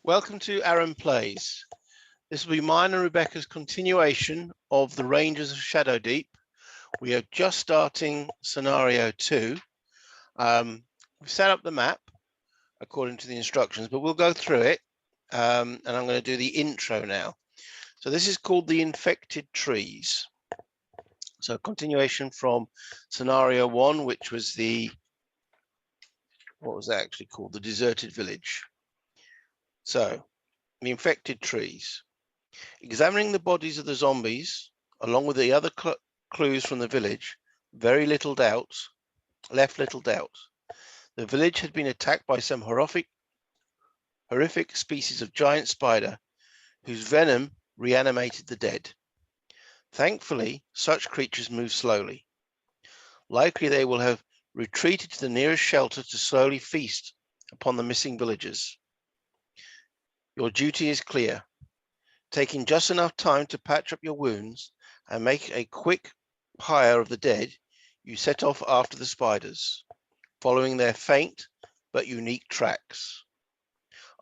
Welcome to Aaron Plays. This will be mine and Rebecca's continuation of the Rangers of Shadow Deep. We are just starting scenario 2. We've set up the map according to the instructions, but we'll go through it. And I'm going to do the intro now. So this is called the Infected Trees. So continuation from scenario 1, which was what was that actually called? The Deserted Village. So the Infected Trees. Examining the bodies of the zombies, along with the other clues from the village, left little doubt. The village had been attacked by some horrific species of giant spider, whose venom reanimated the dead. Thankfully, such creatures move slowly. Likely they will have retreated to the nearest shelter to slowly feast upon the missing villagers. Your duty is clear. Taking just enough time to patch up your wounds and make a quick pyre of the dead, you set off after the spiders, following their faint but unique tracks.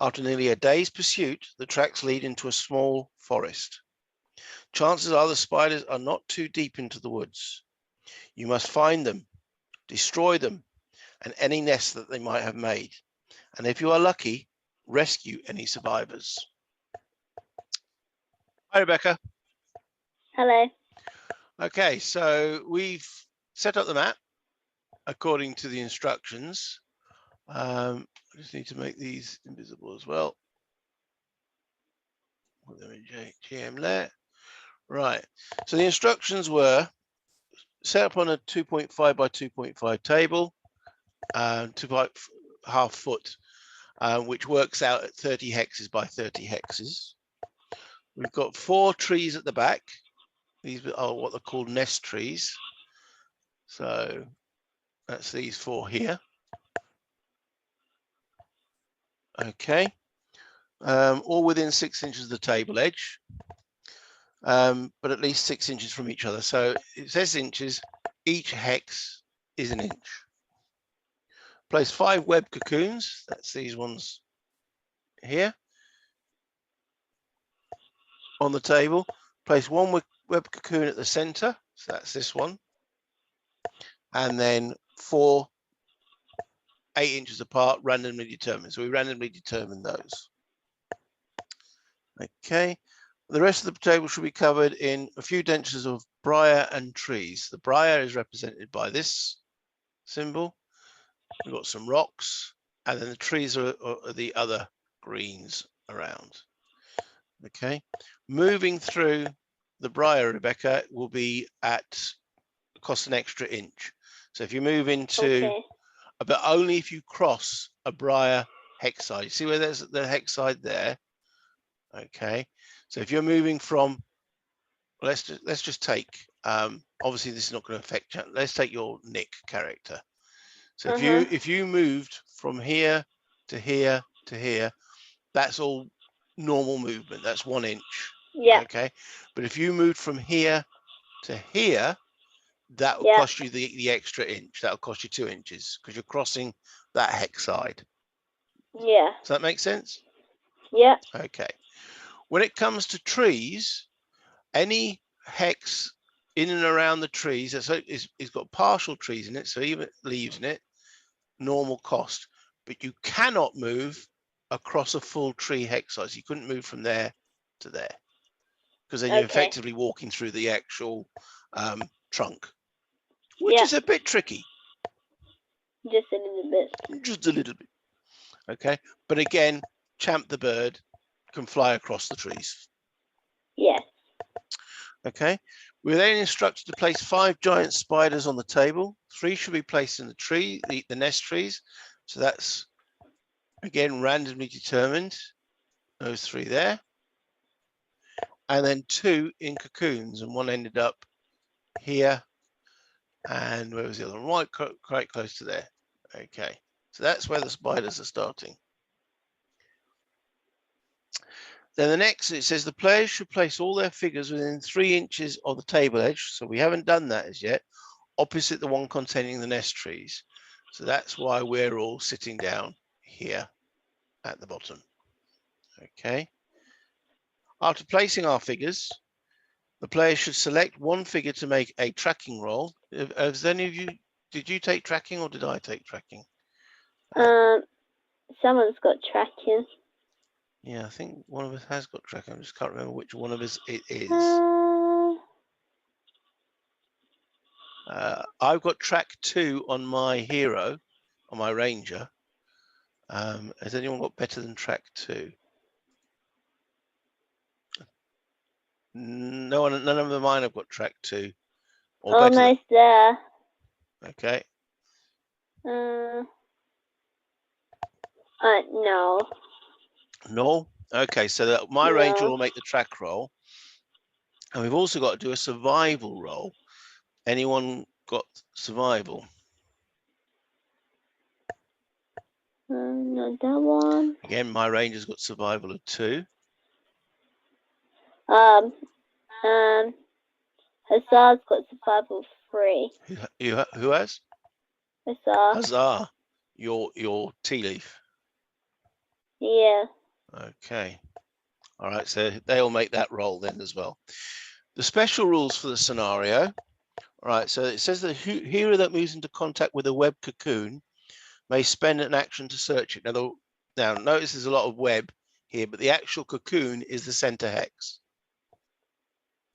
After nearly a day's pursuit, the tracks lead into a small forest. Chances are the spiders are not too deep into the woods. You must find them, destroy them, and any nests that they might have made. And if you are lucky, rescue any survivors. Hi, Rebecca. Hello. Okay, so we've set up the map according to the instructions. I just need to make these invisible as well. Put them in GM there. Right, so the instructions were set up on a 2.5 by 2.5 table, 2.5 foot, which works out at 30 hexes by 30 hexes. We've got 4 trees at the back. These are what are called nest trees. So that's these 4 here. Okay. All within 6 inches of the table edge, but at least 6 inches from each other. So it says inches, each hex is an inch. Place 5 web cocoons, that's these ones here, on the table. Place 1 web cocoon at the center, so that's this one, and then 4 8 inches apart, randomly determined. So we randomly determine those. Okay, the rest of the table should be covered in a few dentures of briar and trees. The briar is represented by this symbol. We've got some rocks, and then the trees are the other greens around. Okay, moving through the briar, Rebecca, will be cost an extra inch. So if you move into, but only if you cross a briar hex side. You see where there's the hex side there? Okay, so if you're moving from, let's just take, obviously this is not going to affect you. Let's take your Nick character. So if you moved from here to here to here, that's all normal movement. That's 1 inch. Yeah. Okay, but if you moved from here to here, that will cost you the extra inch. That'll cost you 2 inches because you're crossing that hex side. Yeah. Does that make sense? Yeah. Okay. When it comes to trees, any hex in and around the trees, so it's got partial trees in it, so even leaves in it, normal cost. But you cannot move across a full tree hex size. You couldn't move from there to there, because then you're effectively walking through the actual trunk, which is a bit tricky. Just a little bit. Just a little bit. Okay, but again, Champ the bird can fly across the trees. Yes. Okay, we're then instructed to place 5 giant spiders on the table. 3 should be placed in the nest trees. So that's, again, randomly determined, those 3 there. And then 2 in cocoons, and 1 ended up here. And where was the other one? Quite close to there. Okay, so that's where the spiders are starting. Then the next, it says the players should place all their figures within 3 inches of the table edge. So we haven't done that as yet, opposite the one containing the nest trees. So that's why we're all sitting down here at the bottom. Okay. After placing our figures, the player should select one figure to make a tracking roll. Has any of you, did you take tracking or did I take tracking? Someone's got tracking. Yeah, I think one of us has got tracking. I just can't remember which one of us it is. I've got track 2 on my hero, on my ranger. Has anyone got better than track 2? No one, none of mine have got track 2. Or Almost there. Okay. No. No. Okay, so that my ranger will make the track roll, and we've also got to do a survival roll. Anyone got survival? Not that one. Again, my ranger's got survival of 2. Hussar's got survival 3. Who has? Hussar. Huzzah. Your tea leaf. Yeah. Okay. All right, so they'll make that roll then as well. The special rules for the scenario. All right, so it says the hero that moves into contact with a web cocoon may spend an action to search it. Now notice there's a lot of web here, but the actual cocoon is the center hex.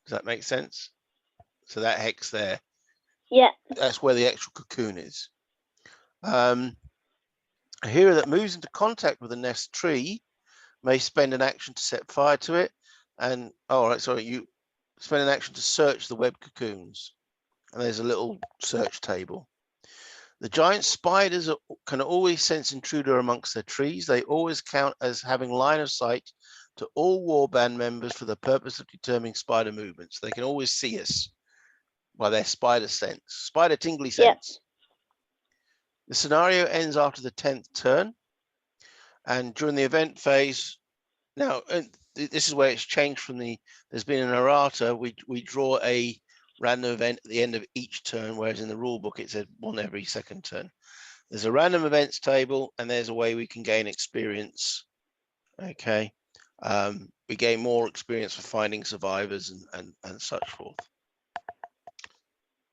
Does that make sense? So that hex there. Yeah. That's where the actual cocoon is. A hero that moves into contact with a nest tree may spend an action to set fire to it. And, you spend an action to search the web cocoons. And there's a little search table. The giant spiders can always sense intruder amongst their trees. They always count as having line of sight to all warband members for the purpose of determining spider movements. They can always see us by their spider sense, spider tingly sense. The scenario ends after the 10th turn, and during the event phase, now this is where it's changed from there's been an errata. We draw a random event at the end of each turn, whereas in the rule book it said one every second turn. There's a random events table, and there's a way we can gain experience. Okay, we gain more experience for finding survivors and such forth.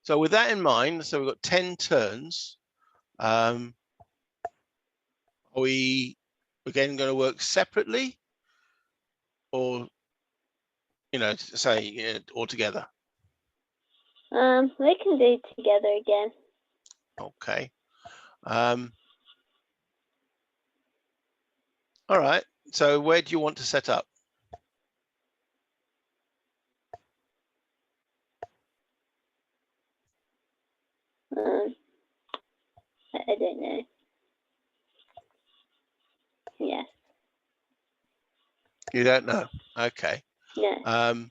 So with that in mind, so we've got 10 turns. Are we again going to work separately, or say all together? We can do it together again. Okay. All right. So where do you want to set up? I don't know. Yes. You don't know. Okay. No.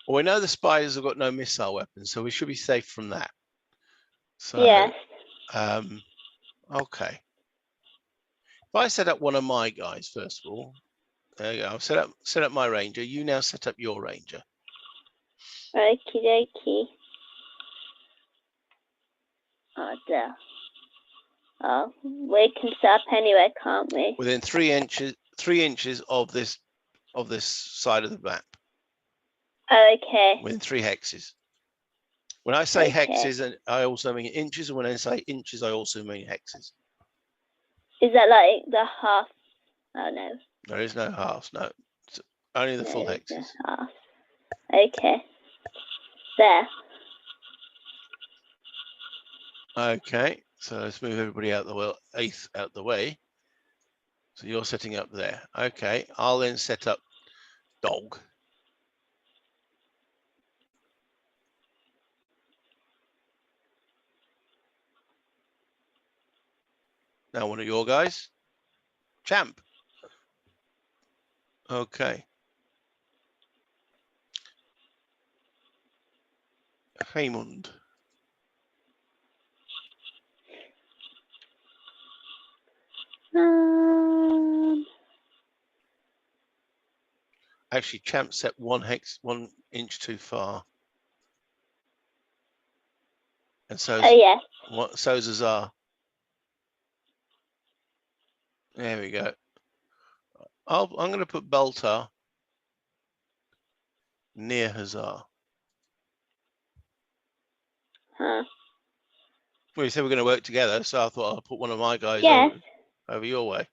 Well, we know the spiders have got no missile weapons, so we should be safe from that. So, yes. Okay. If I set up one of my guys first of all, there you go. I've set up my ranger. You now set up your ranger. Okie dokie. Oh dear. Oh, we can set up anywhere, can't we? Within 3 inches of this side of the map. Oh, okay. Within 3 hexes. When I say hexes, I also mean inches, and when I say inches, I also mean hexes. Is that like the half? Oh no. There is no halves. No, it's only the full hexes. Half. Okay. There. Okay, so let's move everybody out the way. So you're setting up there. Okay, I'll then set up dog. Now one of your guys. Champ. Okay. Raymond. Actually, Champ set 1 inch too far. And so so's Azar. There we go. I'm going to put Baltar near Hussar. Huh. Well, you said we're going to work together, so I thought I'll put one of my guys Yes. over your way.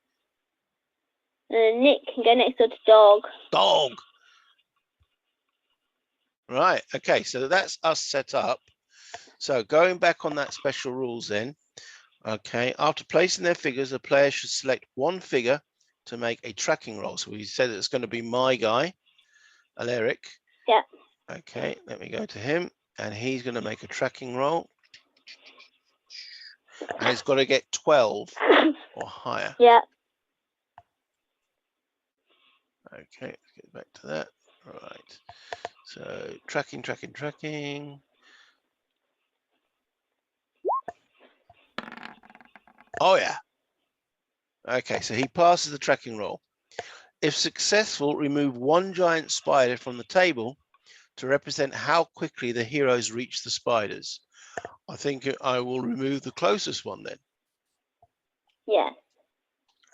And Nick can go next door to Dog. Dog. Right. Okay. So that's us set up. So going back on that special rules then. Okay. After placing their figures, the player should select one figure to make a tracking roll. So we said it's going to be my guy, Alaric. Yeah. Okay. Let me go to him, and he's going to make a tracking roll. And it's got to get 12 or higher. Yeah. Okay, let's get back to that. Right. So tracking. Oh yeah. Okay, so he passes the tracking roll. If successful, remove one giant spider from the table to represent how quickly the heroes reach the spiders. I think I will remove the closest one then. Yes.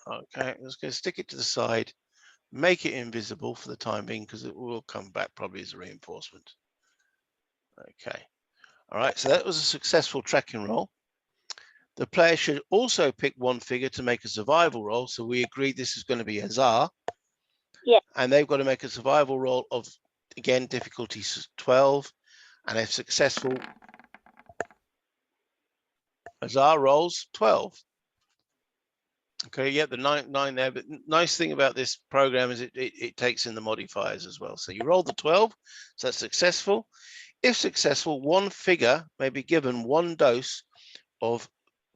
Okay, let's go stick it to the side, make it invisible for the time being because it will come back probably as a reinforcement. Okay. All right, so that was a successful tracking roll. The player should also pick one figure to make a survival roll. So we agreed this is going to be Hussar. Yeah. And they've got to make a survival roll of, again, difficulty 12. And if successful, Hussar rolls 12. Okay, yeah, the 9 there. But nice thing about this program is it takes in the modifiers as well. So you roll the 12, so that's successful. If successful, one figure may be given one dose of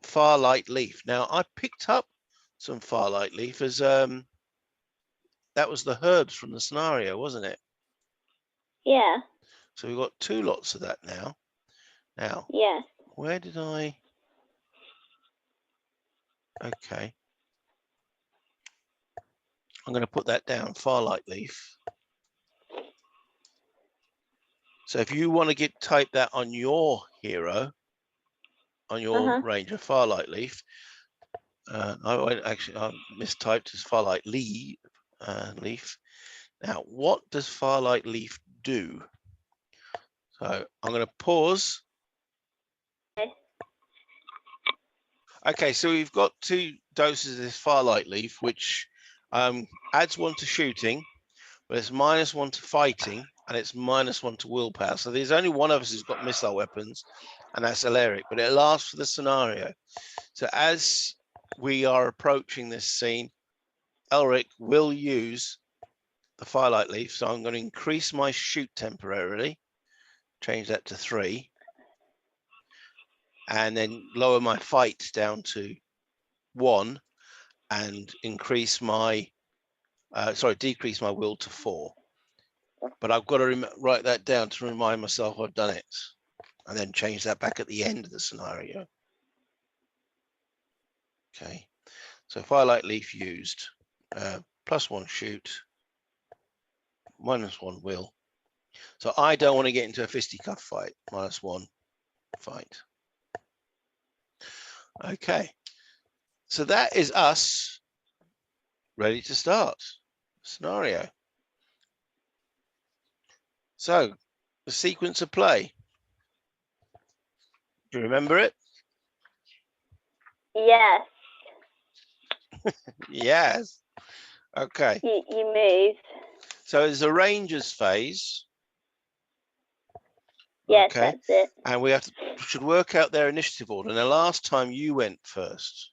Firelight Leaf. Now, I picked up some Firelight Leaf as that was the herbs from the scenario, wasn't it? Yeah. So we've got 2 lots of that now. Now, yes. Where did I? Okay. I'm going to put that down, Firelight Leaf. So if you want to type that on your hero, on your Ranger, Firelight Leaf, I mistyped as Firelight Leaf. Now, what does Firelight Leaf do? So I'm going to pause. Okay, so we've got 2 doses of this Firelight Leaf, which adds 1 to shooting, but it's -1 to fighting, and it's -1 to willpower. So there's only one of us who's got missile weapons, and that's Alaric, but it lasts for the scenario. So as we are approaching this scene, Elric will use the Firelight Leaf. So I'm going to increase my shoot temporarily, change that to 3, and then lower my fight down to 1, and increase my, decrease my will to 4. But I've got to write that down to remind myself I've done it, and then change that back at the end of the scenario. Okay, so Firelight Leaf used, +1 shoot, -1 will. So I don't want to get into a fisticuff fight, -1 fight. Okay, so that is us ready to start scenario. So the sequence of play. Do you remember it? Yes. Yes. Okay. You move. So it's a Rangers phase. Yes, okay. that's it. And we should work out their initiative order. Now, last time you went first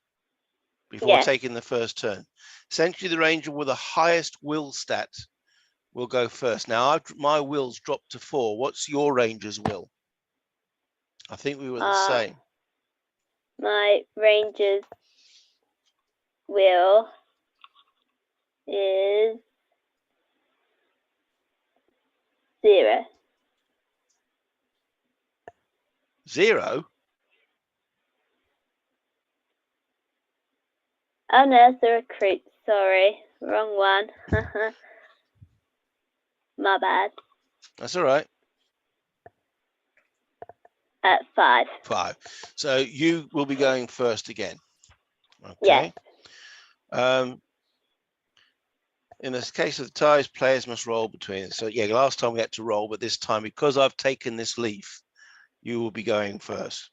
before taking the first turn. Essentially, the Ranger with the highest will stat will go first. Now, my will's dropped to 4. What's your Ranger's will? I think we were the same. My Ranger's will is 0. 0? Oh no, it's the recruit. Sorry, wrong one. My bad. That's all right. At 5. 5. So you will be going first again. Okay. Yes. In this case of the ties, players must roll between. So yeah, last time we had to roll, but this time, because I've taken this leaf, you will be going first.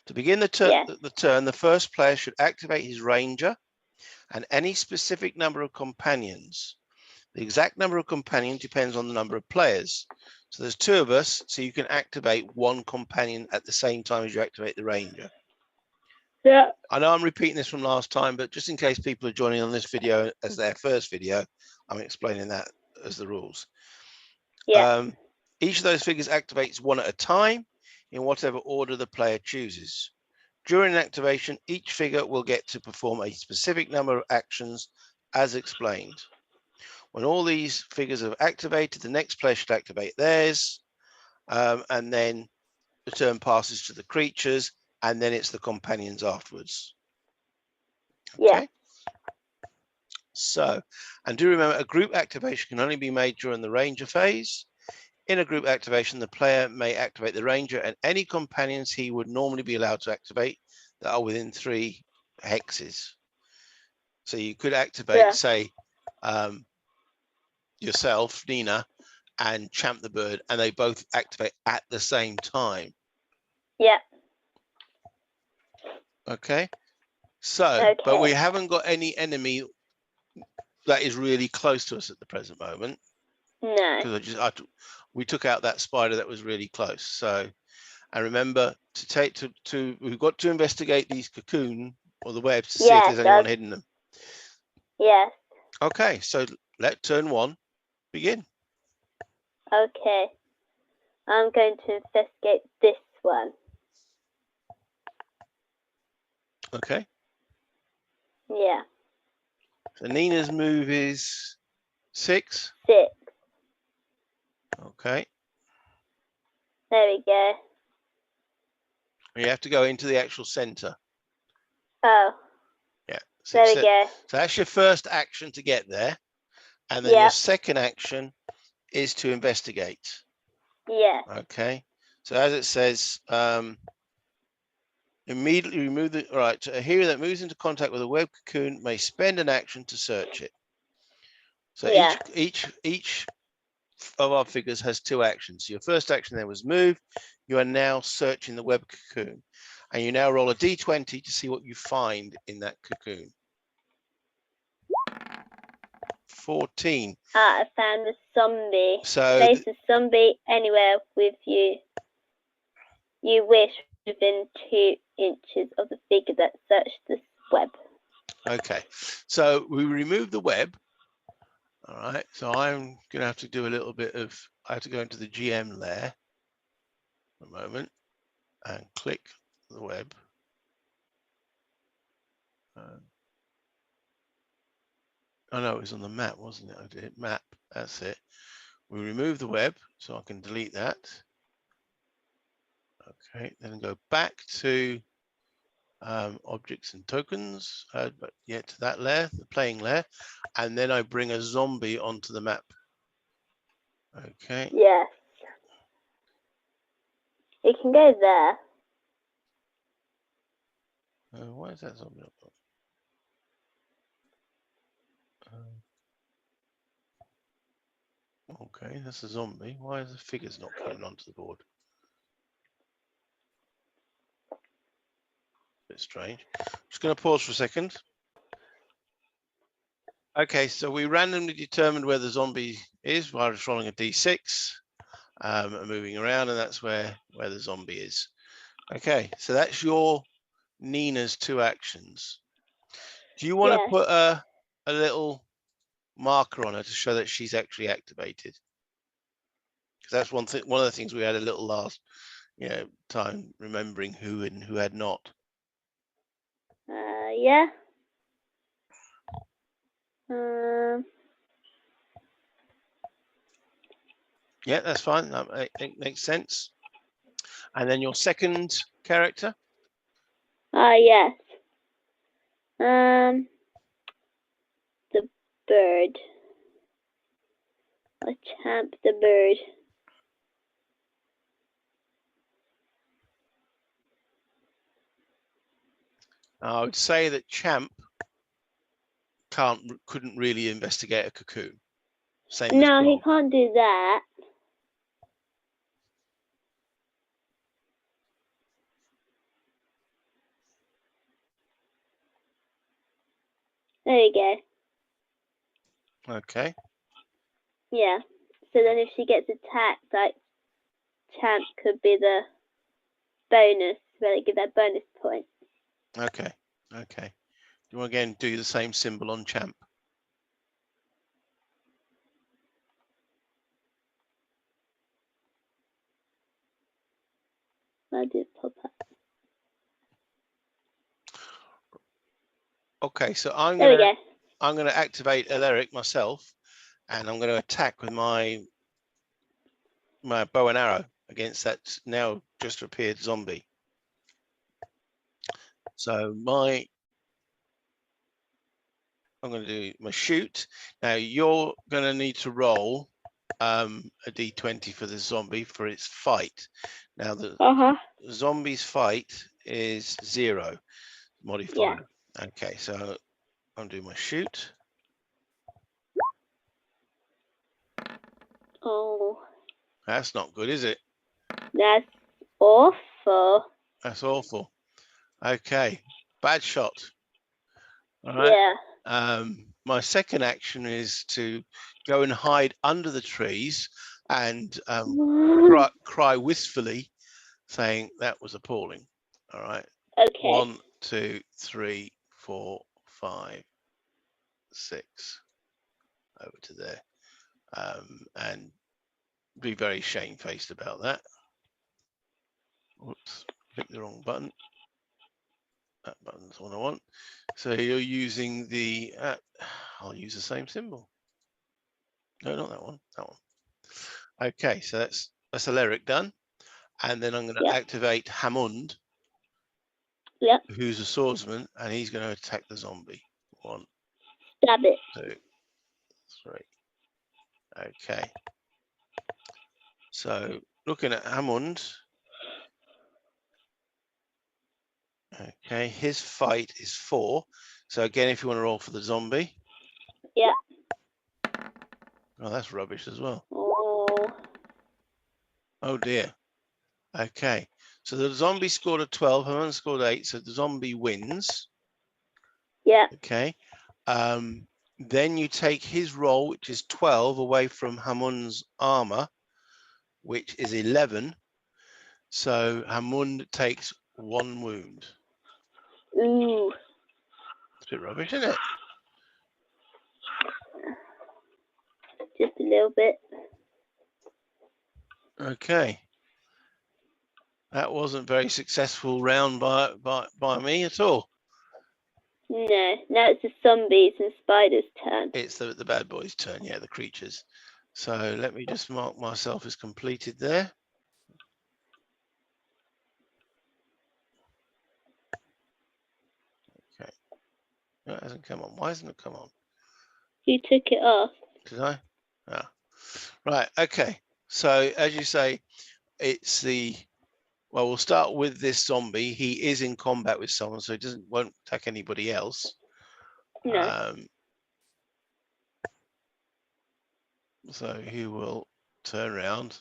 To begin the turn, the first player should activate his ranger and any specific number of companions. The exact number of companions depends on the number of players. So there's 2 of us, so you can activate 1 companion at the same time as you activate the ranger. Yeah. I know I'm repeating this from last time, but just in case people are joining on this video as their first video, I'm explaining that as the rules. Yeah. Each of those figures activates 1 at a time in whatever order the player chooses. During activation, each figure will get to perform a specific number of actions as explained. When all these figures are activated, the next player should activate theirs, and then the turn passes to the creatures, and then it's the companions afterwards. Okay. Yeah. So, and do remember, a group activation can only be made during the ranger phase. In a group activation, the player may activate the ranger and any companions he would normally be allowed to activate that are within 3 hexes. So you could activate, say, yourself, Nina, and Champ the Bird, and they both activate at the same time. Yeah. Okay. So, but we haven't got any enemy that is really close to us at the present moment. No. Because we took out that spider that was really close. So, and remember we've got to investigate these cocoon or the webs to see if there's anyone hidden them. Yes. Okay, so let turn 1 begin. Okay. I'm going to investigate this one. Okay. Yeah. So Nina's move is 6. 6. Okay. There we go. You have to go into the actual center. Oh. Yeah. So there we go. So that's your first action to get there. And then your second action is to investigate. Yeah. Okay. So as it says, immediately remove the right. A hero that moves into contact with a web cocoon may spend an action to search it. So each of our figures has 2 actions. Your first action there was move. You are now searching the web cocoon, and you now roll a d20 to see what you find in that cocoon. 14. I found a zombie. So place a zombie anywhere with you. You wish within 2 inches of the figure that searched the web. Okay, so we remove the web. All right, so I'm going to have to do a little bit of, I have to go into the GM layer for a moment and click the web. Oh no, it was on the map, wasn't it? I did map, that's it. We remove the web, so I can delete that. Okay, then go back to objects and tokens, but yeah, to that layer, the playing layer, and then I bring a zombie onto the map. Okay. Yes. It can go there. Why is that zombie not? Okay, that's a zombie. Why is the figures not coming onto the board? A bit strange. Just going to pause for a second. Okay, so we randomly determined where the zombie is by just rolling a d6 and moving around, and that's where the zombie is. Okay, so that's your Nina's 2 actions. Do you want to put a little marker on her to show that she's actually activated? Because that's one of the things we had a little last time, remembering who and who had not. Yeah. Yeah, that's fine. That makes sense. And then your second character? Yes. The bird. A Champ the bird. I would say that Champ couldn't really investigate a cocoon. Same No, as he Bob. can't do that. There you go. Okay. Yeah. So then if she gets attacked, like, Champ could be the bonus, where they give that bonus point. Okay. Okay. Do you want to again do the same symbol on Champ? Why did it pop up? Okay, so I'm There we gonna go. I'm gonna activate Alaric myself, and I'm gonna attack with my bow and arrow against that now just appeared zombie. So I'm going to do my shoot. Now you're going to need to roll a d20 for the zombie for its fight. Now the zombie's fight is 0 modifier. Yeah. Okay, so I'm doing my shoot. Oh. That's not good, is it? That's awful. That's awful. Okay, bad shot. All right. Yeah. My second action is to go and hide under the trees and cry wistfully, saying that was appalling. All right. Okay. 1, 2, 3, 4, 5, 6 over to there, and be very shamefaced about that. Whoops, clicked the wrong button. That button's the one I want. So you're using the, I'll use the same symbol. No, not that one, that one. Okay, so that's Alaric done. And then I'm going to activate Hammond, who's a swordsman, and he's going to attack the zombie. 1, stab it. 2, 3. Okay. So looking at Hammond, okay, his fight is 4. So again, if you want to roll for the zombie. Yeah. Oh, that's rubbish as well. Oh dear. Okay. So the zombie scored a 12, Hammond scored 8, so the zombie wins. Yeah. Okay. Then you take his roll, which is 12, away from Hammond's armor, which is 11. So Hammond takes 1 wound. Ooh. It's a bit rubbish, isn't it? Just a little bit. Okay. That wasn't a very successful round by me at all. No, now it's the zombies and spiders' turn. It's the bad boys' turn, yeah, the creatures. So let me just mark myself as completed there. Okay. No, it hasn't come on. Why hasn't it come on? You took it off. Did I? Ah. Right, okay. So as you say, it's the, well, we'll start with this zombie. He is in combat with someone, so he won't attack anybody else. No. So he will turn around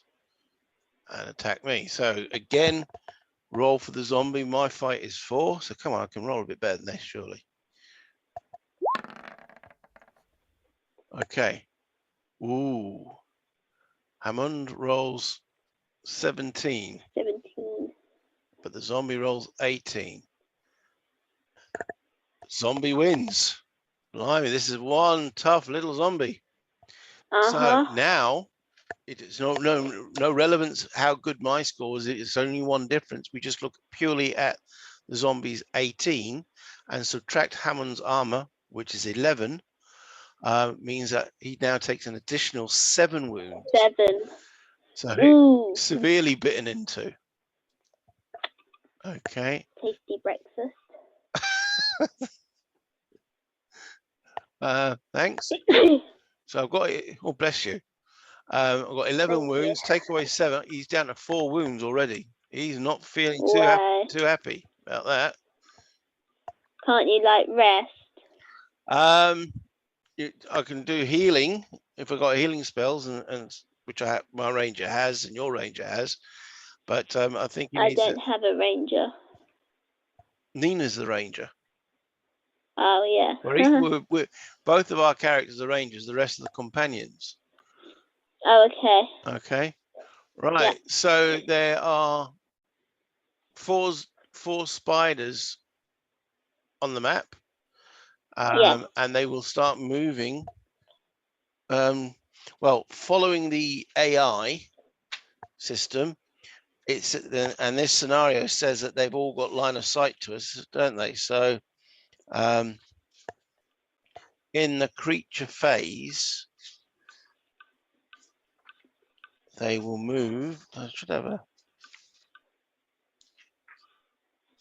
and attack me. So again, roll for the zombie. My fight is 4. So come on, I can roll a bit better than this, surely. Okay. Ooh. Hammond rolls 17. 17. But the zombie rolls 18. Zombie wins. Blimey, this is one tough little zombie. So now it's no relevance how good my score is. It's only one difference. We just look purely at the zombie's 18 and subtract Hammond's armor, which is 11, means that he now takes an additional 7 wounds. 7. So severely bitten into. Okay. Tasty breakfast. Thanks. So I've got it. Oh, bless you. I've got 11 wounds. Take away 7. He's down to 4 wounds already. He's not feeling too happy about that. Can't you like rest? I can do healing if I got healing spells, and which my ranger has and your ranger has. But I think he I needs don't have a ranger. Nina's the ranger. Oh yeah. We're both of our characters are rangers. The rest of the companions. Oh, okay. Okay. Right. Yeah. So there are four spiders on the map, Yeah. and they will start moving. Well, following the AI system, and this scenario says that they've all got line of sight to us, don't they? So in the creature phase, they will move. I should have a.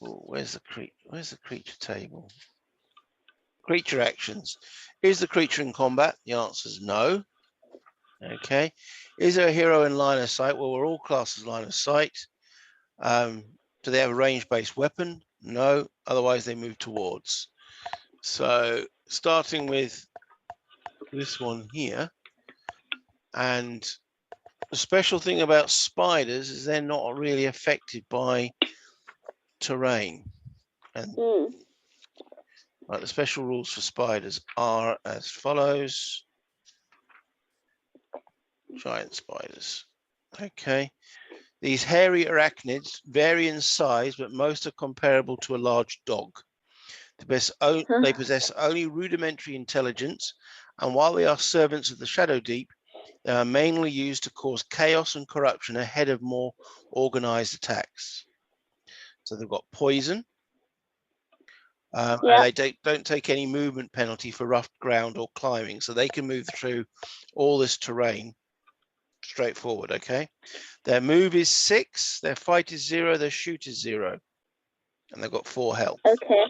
Where's the creature table? Creature actions. Is the creature in combat? The answer is no. Okay. Is there a hero in line of sight? Well, we're all classes line of sight. Do they have a range-based weapon? No. Otherwise, they move towards. So starting with this one here, and the special thing about spiders is they're not really affected by terrain. And right, the special rules for spiders are as follows. Giant spiders. Okay. These hairy arachnids vary in size, but most are comparable to a large dog. They possess only rudimentary intelligence, and while they are servants of the Shadow Deep, they are mainly used to cause chaos and corruption ahead of more organized attacks. So they've got poison, and they don't take any movement penalty for rough ground or climbing, so they can move through all this terrain straightforward. Okay. Their move is 6, their fight is 0, their shoot is 0, and they've got 4 health. Okay.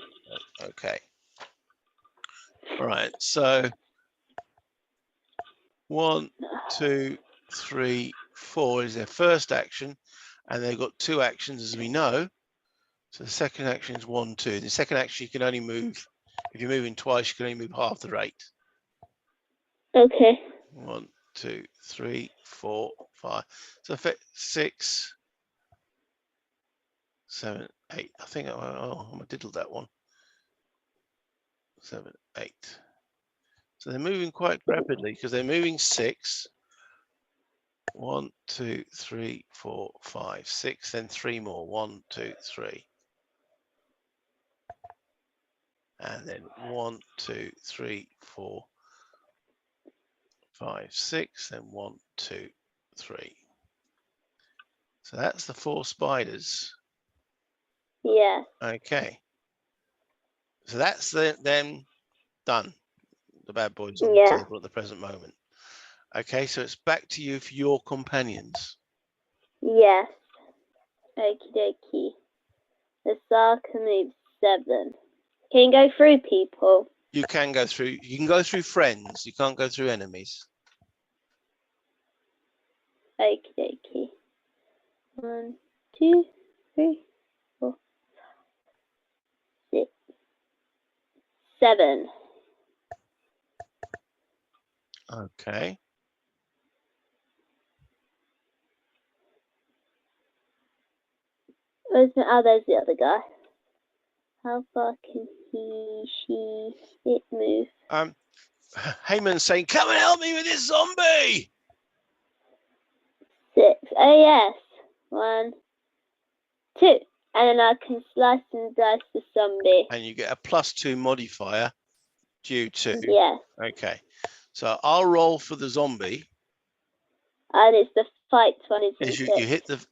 Okay. All right. So 1, 2, 3, 4 is their first action, and they've got 2 actions, as we know. So the second action is 1, 2. The second action you can only move, if you're moving twice, you can only move half the rate. Okay. 1, 2, 3, 4, 5. So 6, 7, 8. I think I diddled that one. 7, 8. So they're moving quite rapidly because they're moving 6. 1, 2, 3, 4, 5, 6, then 3 more. 1, 2, 3. And then 1, 2, 3, 4, 5, 6, then 1, 2, 3. So that's the 4 spiders. Yeah. Okay. So that's them done. The bad boys on the table at the present moment. Okay, so it's back to you for your companions. Yes. Okie dokie. The Sar can move 7. Can you go through people? You can go through. You can go through friends. You can't go through enemies. Okie dokie. 1, 2, 3, 4, 6, 7. Okay. There's the other guy. How far can it move? Heyman's saying, "Come and help me with this zombie." 6. Oh yes. 1, 2. And then I can slice and dice the zombie. And you get a +2 modifier due to. Yeah. Okay. So I'll roll for the zombie. And it's the fight one, isn't it?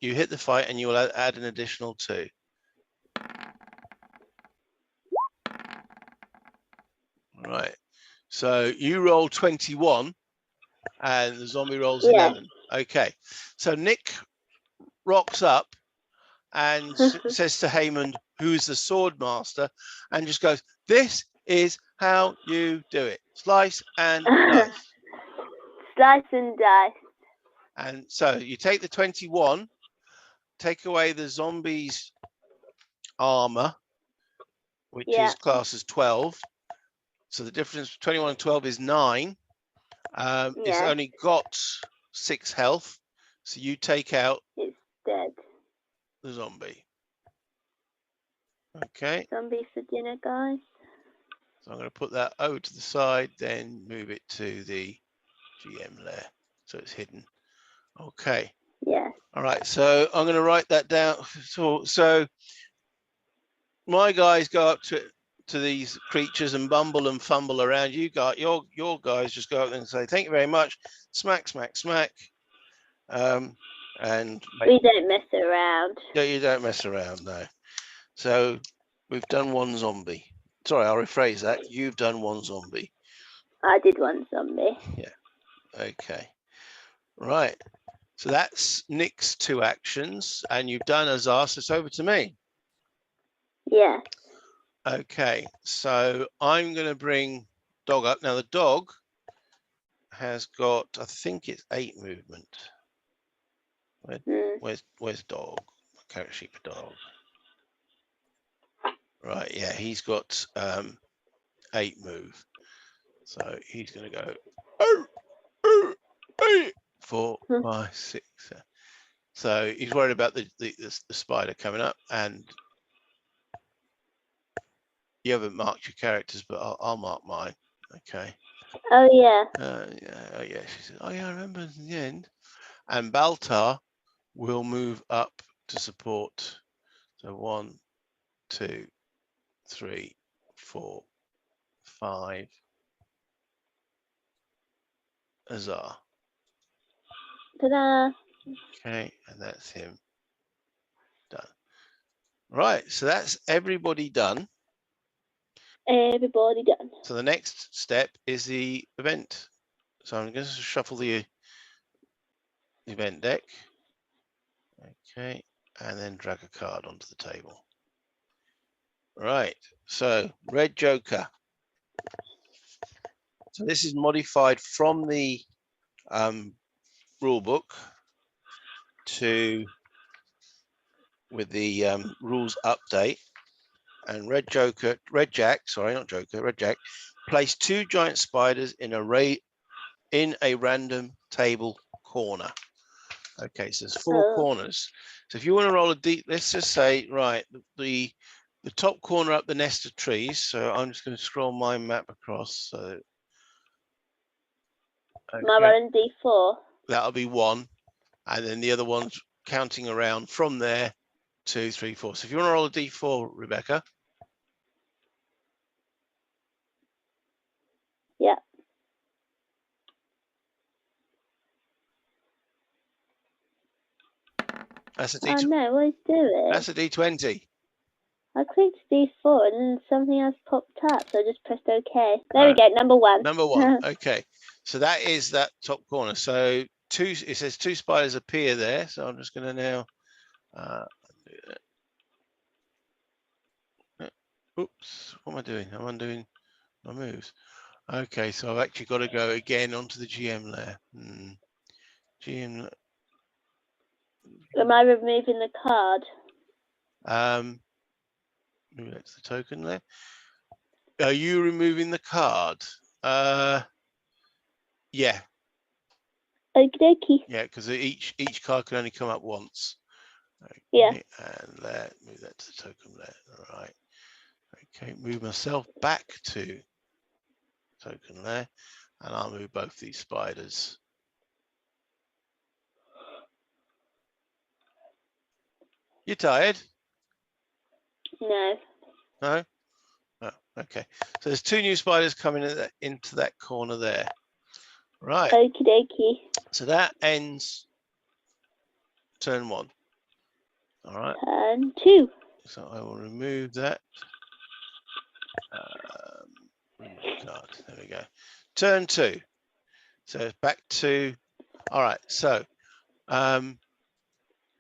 You hit the fight, and you will add an additional 2. Right. So you roll 21, and the zombie rolls 11. Okay. So Nick rocks up and says to Heyman, who's the sword master, and just goes, "This is how you do it. Slice and dice." Slice and dice. And so you take the 21, take away the zombie's armor, which is class as 12, So the difference between 21 and 12 is 9. It's Yeah. only got 6 health. So you take out It's dead. the zombie. Okay. Zombie for dinner, guys. So I'm going to put that over to the side, then move it to the GM layer. So it's hidden. Okay. Yes. All right. So I'm going to write that down. So my guys go up to these creatures and bumble and fumble around. You got your guys just go up and say, thank you very much. Smack, smack, smack. And We don't mess around. Yeah, you don't mess around, no. So we've done one zombie. Sorry, I'll rephrase that. You've done one zombie. I did one zombie. Yeah. Okay. Right. So that's Nick's 2 actions, and you've done Azar, so it's over to me. Yeah. Okay. So I'm going to bring dog up. Now the dog has got, I think it's 8 movement. Where's dog? Carrot sheep dog. Right. Yeah, he's got 8 move. So he's going to go. Oh, oh, 8, 4, 5, 6. So he's worried about the spider coming up, and you haven't marked your characters, but I'll mark mine. Okay. Oh yeah. Yeah. Oh yeah. She said, "Oh yeah, I remember in the end." And Baltar will move up to support. So 1, 2, 3, 4, 5. Azar. Ta-da. Okay, and that's him done. Right, so that's everybody done. Everybody done. So the next step is the event. So I'm going to shuffle the event deck. Okay, and then drag a card onto the table. Right, so red joker. So this is modified from the rule book with the rules update. And red jack, place 2 giant spiders in a random table corner. Okay, so there's 4 corners. So if you want to roll a D, let's just say, right, the top corner up the nest of trees. So I'm just going to scroll my map across. So okay. Am I rolling D4? That'll be 1, and then the other one's counting around from there. 2, 3, 4. So if you want to roll a D4, Rebecca. Yeah. That's a D20. Oh no, what is doing? That's a D20. I clicked D4 and then something else popped up, so I just pressed OK. There we go, number 1. Number 1. Okay, so that is that top corner. So it says 2 spiders appear there. So I'm just going to now do that. Oops, what am I doing? I'm undoing my moves. Okay, so I've actually got to go again onto the GM layer. GM. Am I removing the card? Maybe that's the token there. Are you removing the card? Yeah. Okie dokie. Yeah, because each card can only come up once. Okay, yeah. And move that to the token there. All right. Okay, move myself back to token there, and I'll move both these spiders. You tired? No. No? Oh, okay. So there's 2 new spiders coming into that corner there. Right. Okie dokie. So that ends turn 1. All right. Turn 2. So I will remove that. Remove card. There we go. Turn 2. So back to. All right. So.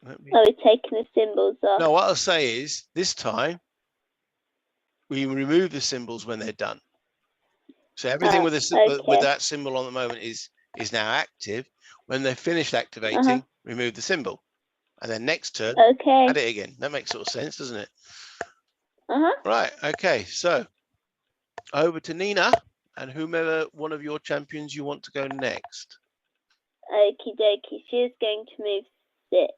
Are we taking the symbols off? No, what I'll say is this time we remove the symbols when they're done. So everything with that symbol on the moment is now active. When they're finished activating, remove the symbol, and then next turn, add it again. That makes sort of sense, doesn't it? Right. Okay. So Over to Nina and whomever one of your champions you want to go next. Okie dokie. She's going to move 6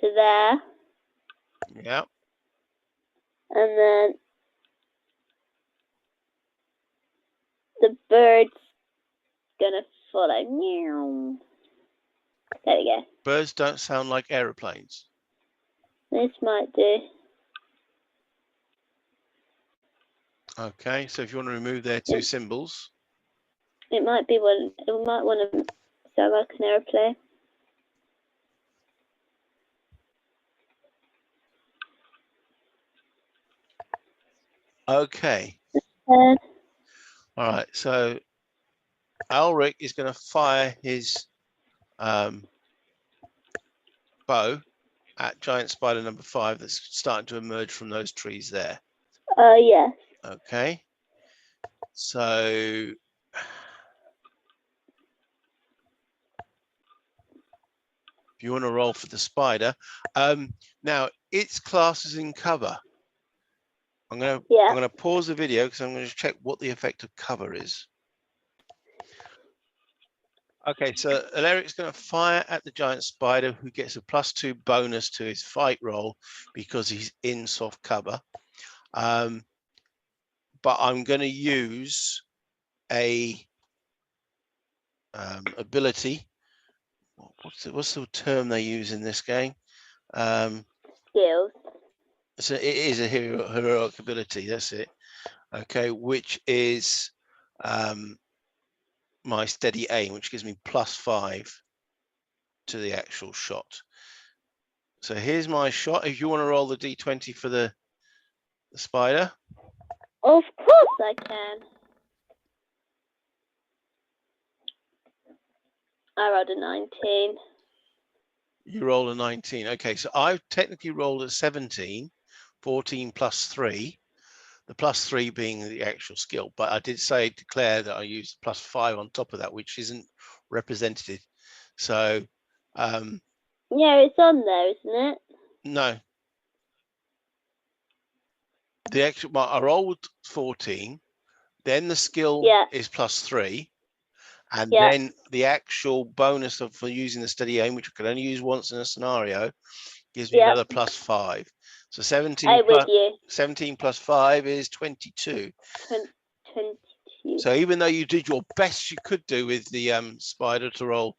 to there. Yeah. And then the bird's gonna follow. Meow. There we go. Birds don't sound like aeroplanes. This might do. Okay, so if you want to remove their 2 symbols. It might be one. It might want to sound like an aeroplane. Okay. All right, so Alric is going to fire his bow at giant spider number 5 that's starting to emerge from those trees there. Yes. Okay. So if you want to roll for the spider, now its class is in cover. I'm gonna pause the video because I'm going to check what the effect of cover is. Okay, so Aleric's going to fire at the giant spider, who gets a +2 bonus to his fight roll because he's in soft cover. But I'm going to use a ability. What's the term they use in this game? Skills. So it is a heroic ability. That's it. Okay, which is my steady aim, which gives me +5 to the actual shot. So here's my shot. If you want to roll the d20 for the spider. Of course I can. I rolled a 19. You roll a 19. Okay, so I've technically rolled a 17, 14 plus 3. The +3 being the actual skill, but I did declare that I used +5 on top of that, which isn't represented. So yeah, it's on there, isn't it? No. The actual I rolled 14, then the skill is +3, and then the actual bonus for using the steady aim, which I could only use once in a scenario, gives me another +5. So 17 plus 5 is 22. 22. So even though you did your best you could do with the spider to roll,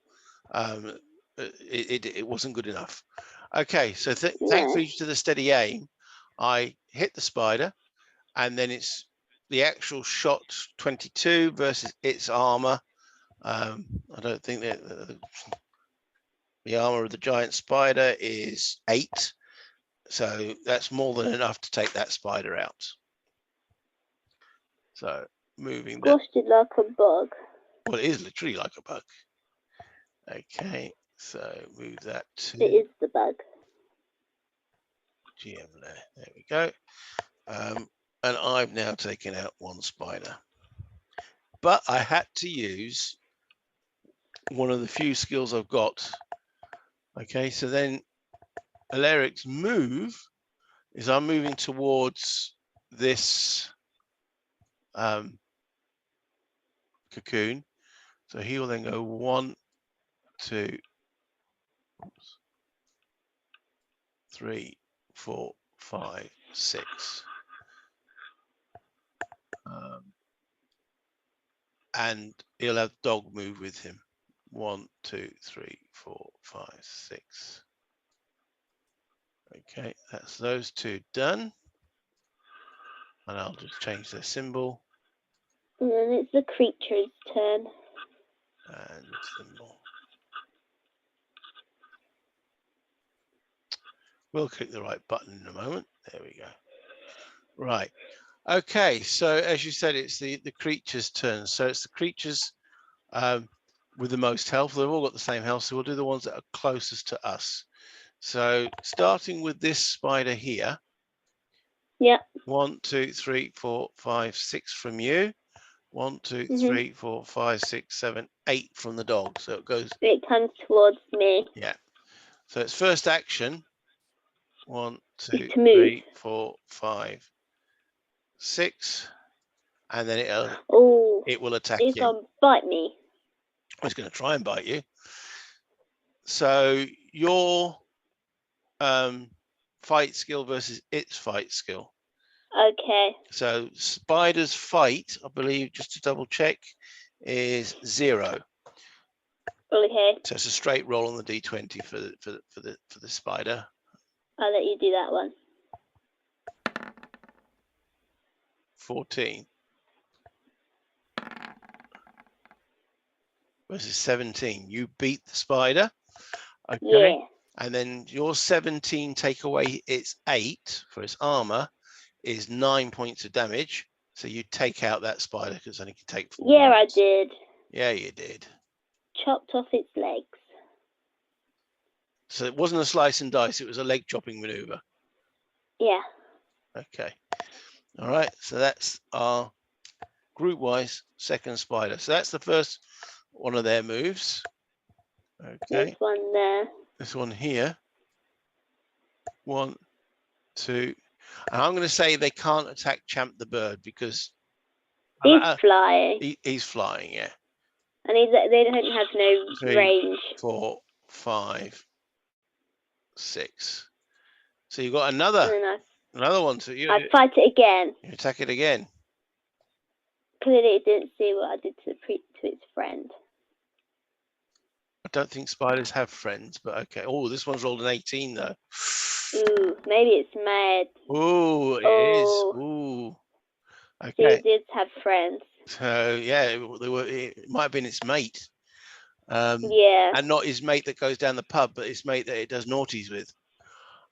it wasn't good enough. Okay, so thankfully to the steady aim, I hit the spider, and then it's the actual shot 22 versus its armor. I don't think that the armor of the giant spider is 8. So that's more than enough to take that spider out. So moving that. Squashed it like a bug. Well, it is literally like a bug. Okay, so move that to. It is the bug. GM there. There we go. And I've now taken out 1 spider. But I had to use one of the few skills I've got. Okay, so then Aleric's move is I'm moving towards this cocoon. So he will then go 1, 2, 3, 4, 5, 6. And he'll have dog move with him. 1, 2, 3, 4, 5, 6. Okay, that's those 2 done. And I'll just change their symbol. And then it's the creature's turn. And symbol. We'll click the right button in a moment. There we go. Right. Okay, so as you said, it's the creature's turn. So it's the creatures with the most health. They've all got the same health, so we'll do the ones that are closest to us. So starting with this spider here. Yeah. 1, 2, 3, 4, 5, 6 from you. 1, 2, 3, 4, 5, 6, 7, 8 from the dog. So it goes. It comes towards me. Yeah. So its first action. 1, 2, It's to move. 3, 4, 5, 6, and then Oh, it will attack it's you. gonna bite me. It's going to try and bite you. So your fight skill versus its fight skill. Okay. So spider's fight, I believe, just to double check, is 0. Okay. So it's a straight roll on the d20 for the spider. I'll let you do that one. 14 versus 17. You beat the spider. Okay. Yeah. And then your 17 take away its 8 for its armor is 9 points of damage. So you take out that spider because only can take 4. Yeah, wounds. I did. Yeah, you did. Chopped off its legs. So it wasn't a slice and dice, it was a leg chopping maneuver. Yeah. Okay. All right. So that's our group wise second spider. So that's the first one of their moves. Okay. There's one there. This one here. 1, 2. And I'm going to say they can't attack Champ the bird because he's flying. He's flying, yeah. And they don't have no 3, range. 4, 5, 6. So you've got another one. So I fight it again. You attack it again. Clearly, it didn't see what I did to its friend. I don't think spiders have friends, but okay. Oh, this one's rolled an 18 though. Ooh, maybe it's mad. Ooh, it is. Ooh. Okay. It did have friends. So yeah, it might have been its mate. Yeah. And not his mate that goes down the pub, but his mate that it does naughties with.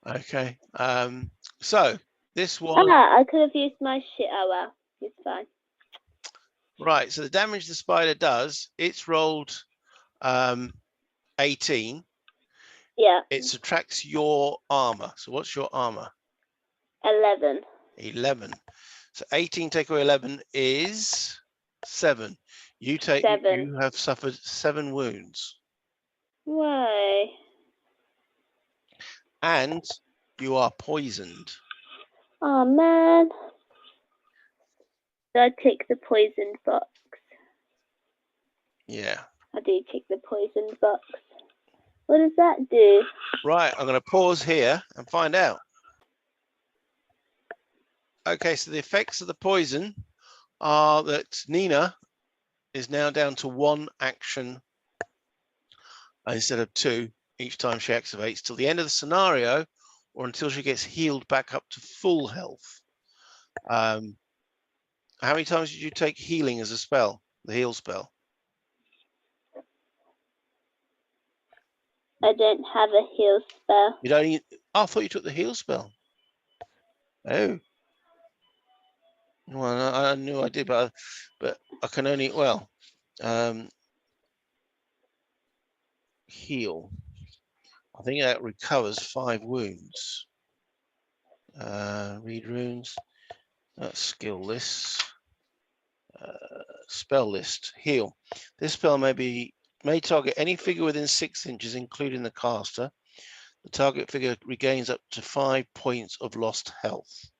Okay. So this one. I could have used my shit. Oh well, it's fine. Right. So the damage the spider does, it's rolled 18. Yeah. It subtracts your armor. So what's your armor? 11. 11. So 18 take away 11 is 7. You 7. You have suffered 7 wounds. Why? And you are poisoned. Oh man. So I tick the poisoned box. Yeah. I do tick the poisoned box. What does that do? Right, I'm going to pause here and find out. Okay, so the effects of the poison are that Nina is now down to 1 action instead of 2 each time she activates till the end of the scenario or until she gets healed back up to full health. How many times did you take healing as a spell, the heal spell? I don't have a heal spell. You don't. I thought you took the heal spell. Oh. Well, I knew I did, but I can only heal. I think that recovers 5 wounds. Read runes. Skill lists. Spell list. Heal. This spell may target any figure within 6 inches, including the caster. The target figure regains up to 5 points of lost health.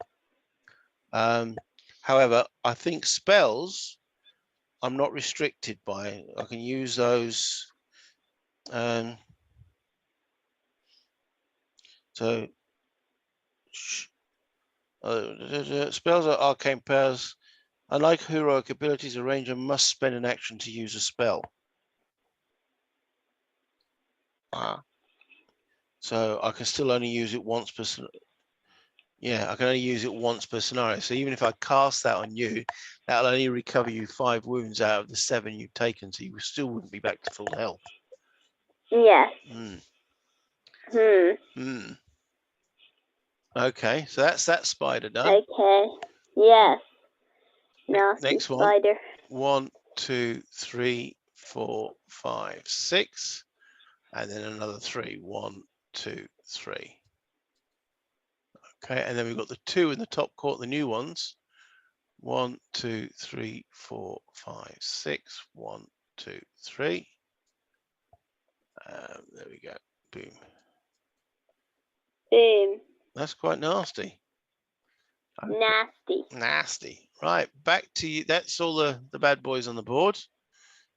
However, I think spells I'm not restricted by. I can use those. So spells are arcane powers. Unlike heroic abilities, a ranger must spend an action to use a spell. So I can still only use it once per. Yeah, I can only use it once per scenario. So even if I cast that on you, that'll only recover you 5 wounds out of the 7 you've taken. So you still wouldn't be back to full health. Yes. Okay, so that's that spider done. Okay. Yes. Nasty Next one. spider. 1, 2, 3, 4, 5, 6, and then another 3. 1, 2, 3. Okay, and then we've got the 2 in the top court, the new ones. 1, 2, 3, 4, 5, 6. 1, 2, 3. There we go. Boom. Boom. That's quite nasty. Nasty. Nasty. Right, back to you. That's all the bad boys on the board.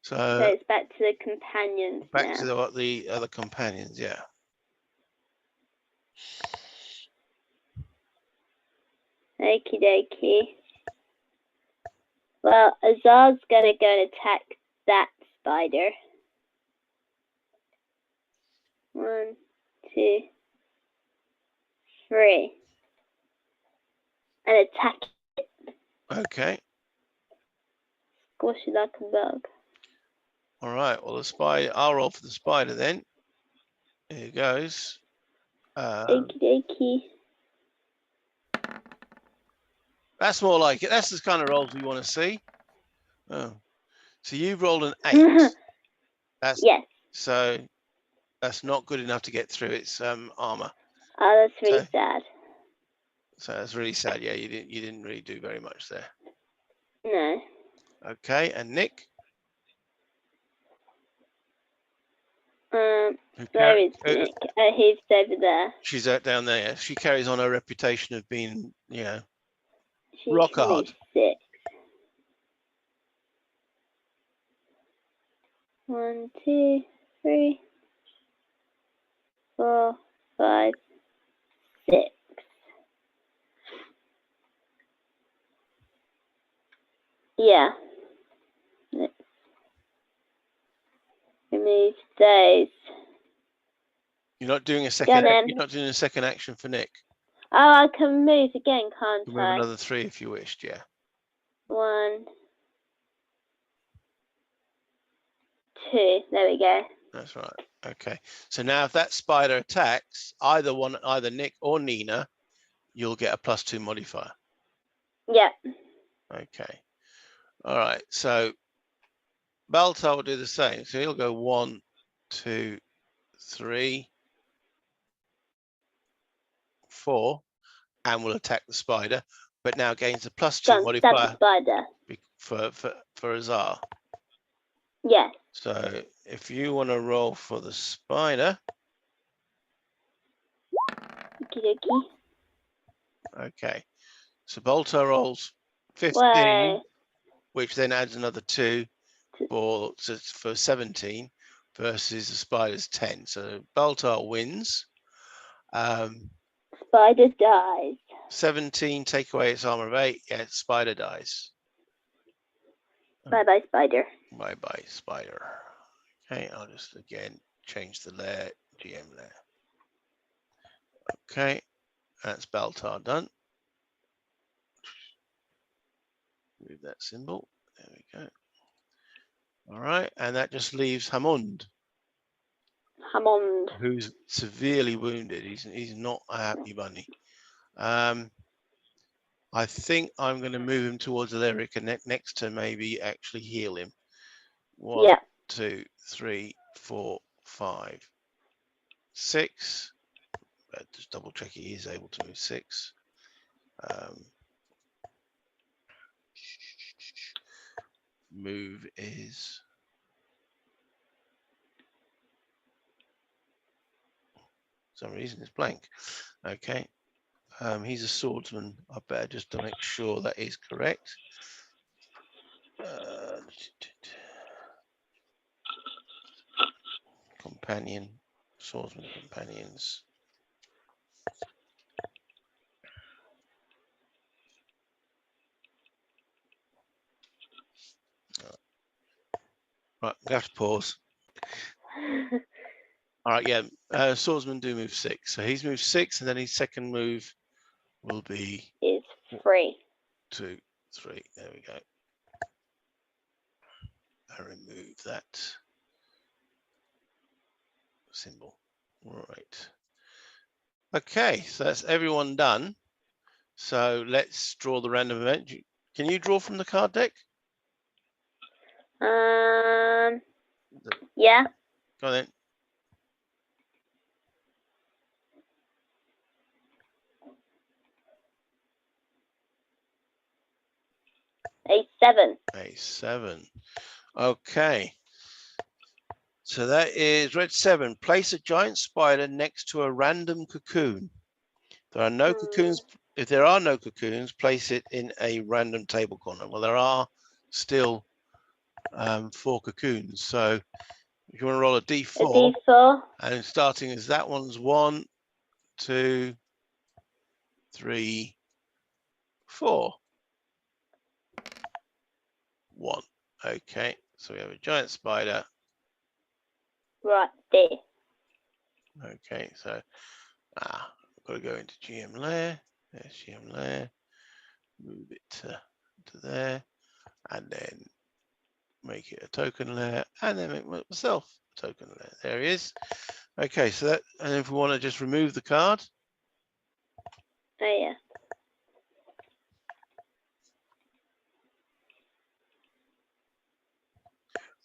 So it's back to the companions back now. to the other companions, yeah. Okie dokie. Well, Azar's gonna go and attack that spider. 1, 2, 3. And attack it. Okay. Squash it like a bug. All right. Well, the spider. I'll roll for the spider then. Here goes. Okie dokie. That's more like it. That's the kind of rolls we want to see. Oh, so you've rolled an 8. That's yes. So that's not good enough to get through its armor. Oh, that's really sad. So that's really sad. Yeah, you didn't really do very much there. No. Okay, and Nick. Where is Nick? He's over there. She's out down there. She carries on her reputation of being, She rock hard. 6. 1, 2, 3, 4, 5, 6. Yeah. Let's remove those. You're not doing a second. You're not doing a second action for Nick. Oh, I can move again, can't I? Move another 3 if you wished. Yeah. 1, 2. There we go. That's right. Okay. So now, if that spider attacks either Nick or Nina, you'll get a +2 modifier. Yep. Okay. All right. So Baltar will do the same. So he'll go 1, 2, 3, 4, and will attack the spider, but now gains a +2 modifier for Azar. Yes. So if you want to roll for the spider. Okay. So Baltar rolls 15, which then adds another 2 for 17 versus the spider's 10. So Baltar wins. Spider dies. 17, take away its armor of 8. Yeah, spider dies. Bye-bye, spider. Bye-bye, spider. Okay, I'll just again change the layer, GM layer. Okay, that's Baltar done. Move that symbol. There we go. All right, and that just leaves Hammond. Hammond. Who's severely wounded. He's not a happy bunny. I think I'm going to move him towards Alaric and next to maybe actually heal him. 1, 2, 3, 4, 5, 6. Just double check he is able to move 6. Move is for some reason it's blank. Okay. He's a swordsman. I better just to make sure that is correct. Companion, swordsman companions. Right, we have to pause. All right, yeah. Swordsman do move 6, so he's moved 6, and then his second move will be 3. 2, 3. There we go. I remove that symbol. All right. Okay, so that's everyone done. So let's draw the random event. Can you draw from the card deck? Yeah. Go on then. A7. A7. Okay. So that is red 7. Place a giant spider next to a random cocoon. There are no cocoons. If there are no cocoons, place it in a random table corner. Well, there are still 4 cocoons. So if you want to roll a D4, A D4. and starting as that one's 1, 2, 3, 4. 1. Okay, so we have a giant spider. Right there. Okay, so I've got to go into GM layer. There's GM layer. Move it to there, and then make it a token layer, and then make myself a token layer. There he is. Okay, so that, and if we want to just remove the card. Oh yeah.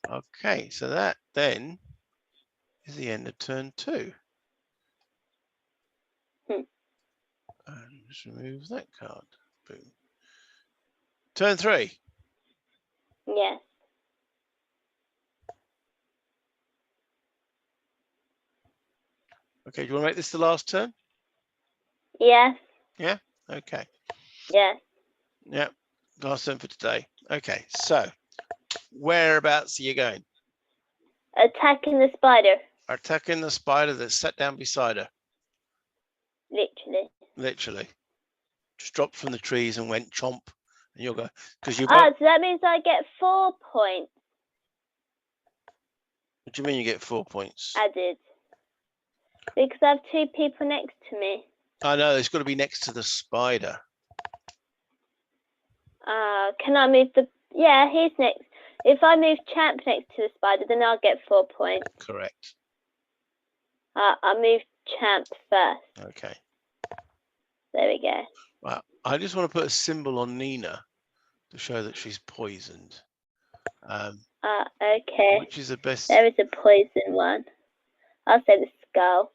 Okay, so that then is the end of turn 2. And just remove that card. Boom. Turn 3. Yes. Okay, do you want to make this the last turn? Yes. Yeah? Okay. Yes. Yeah, last turn for today. Okay, so whereabouts are you going? Attacking the spider. Attacking the spider that's sat down beside her. Literally. Literally. Just dropped from the trees and went chomp. And you'll go, because you So that means I get 4 points What do you mean you get 4 points? added. Because I have 2 people next to me. I know, it's got to be next to the spider. Can I move the... Yeah, he's next. If I move Champ next to the spider, then I'll get 4 points. Correct. I'll move Champ first. Okay. There we go. Well, I just want to put a symbol on Nina to show that she's poisoned. Okay. Which is the best? There is a poison one. I'll say the skull.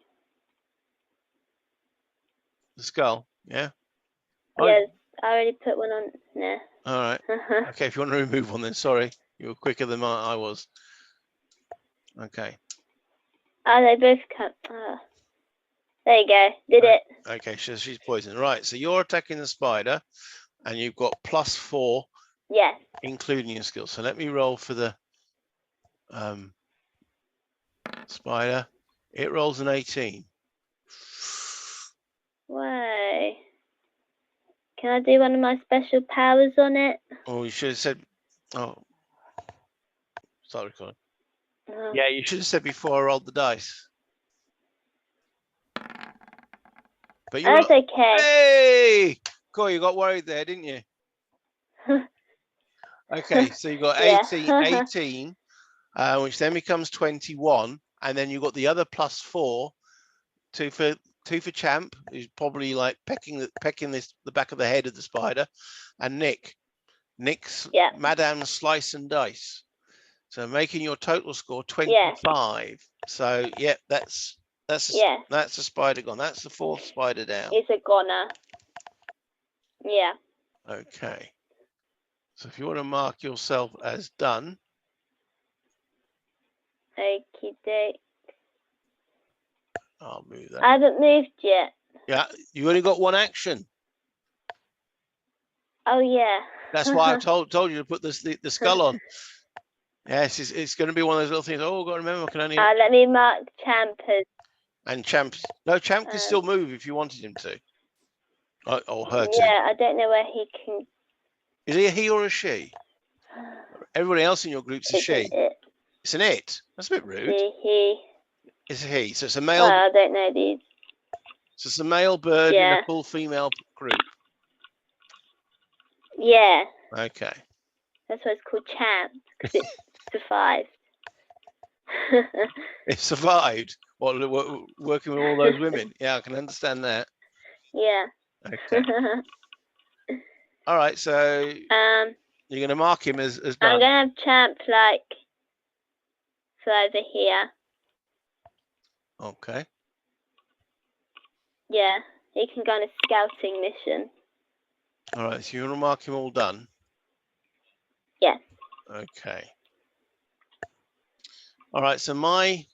The skull, yeah? Yes, I already put one on there. All right. Okay, if you want to remove one, then sorry. You were quicker than I was. Okay. They both come. There you go. Did it. Okay, so she's poisoned. Right, so you're attacking the spider, and you've got +4. Yes. Including your skills. So let me roll for the spider. It rolls an 18. Why? Can I do one of my special powers on it? Oh, you should have said. Oh, start recording. Oh. Yeah, you should have said before I rolled the dice. But you. That's okay. Hey, cool. You got worried there, didn't you? Okay, so you got 18, Yeah. 18, which then becomes 21, and then you got the other +4, 2 for Champ, who's probably like pecking the back of the head of the spider, and Nick's Madame Slice and Dice. So making your total score 25. Yeah. So yeah, that's a spider gone. That's the 4th spider down. It's a goner. Yeah. Okay. So if you want to mark yourself as done. Okie doke. I'll move that. I haven't moved yet. Yeah, you only got 1 action. Oh yeah. That's why I told you to put the skull on. Yes, it's going to be one of those little things. Oh, I've got to remember, I can only. Let me mark Champ as. And Champ can still move if you wanted him to. Or her to. Yeah, I don't know where he can. Is he a he or a she? Everybody else in your group's a she. It's an it. That's a bit rude. He. It's a he. So it's a male. Well, I don't know these. So it's a male bird in a full female group. Yeah. Okay. That's why it's called Champ, because it survived. It survived. What, working with all those women? Yeah, I can understand that. Yeah. Okay. All right, so you're going to mark him as done. I'm going to have Champ fly over here. Okay. Yeah, he can go on a scouting mission. All right, so you want to mark him all done? Yes. Okay. All right, so my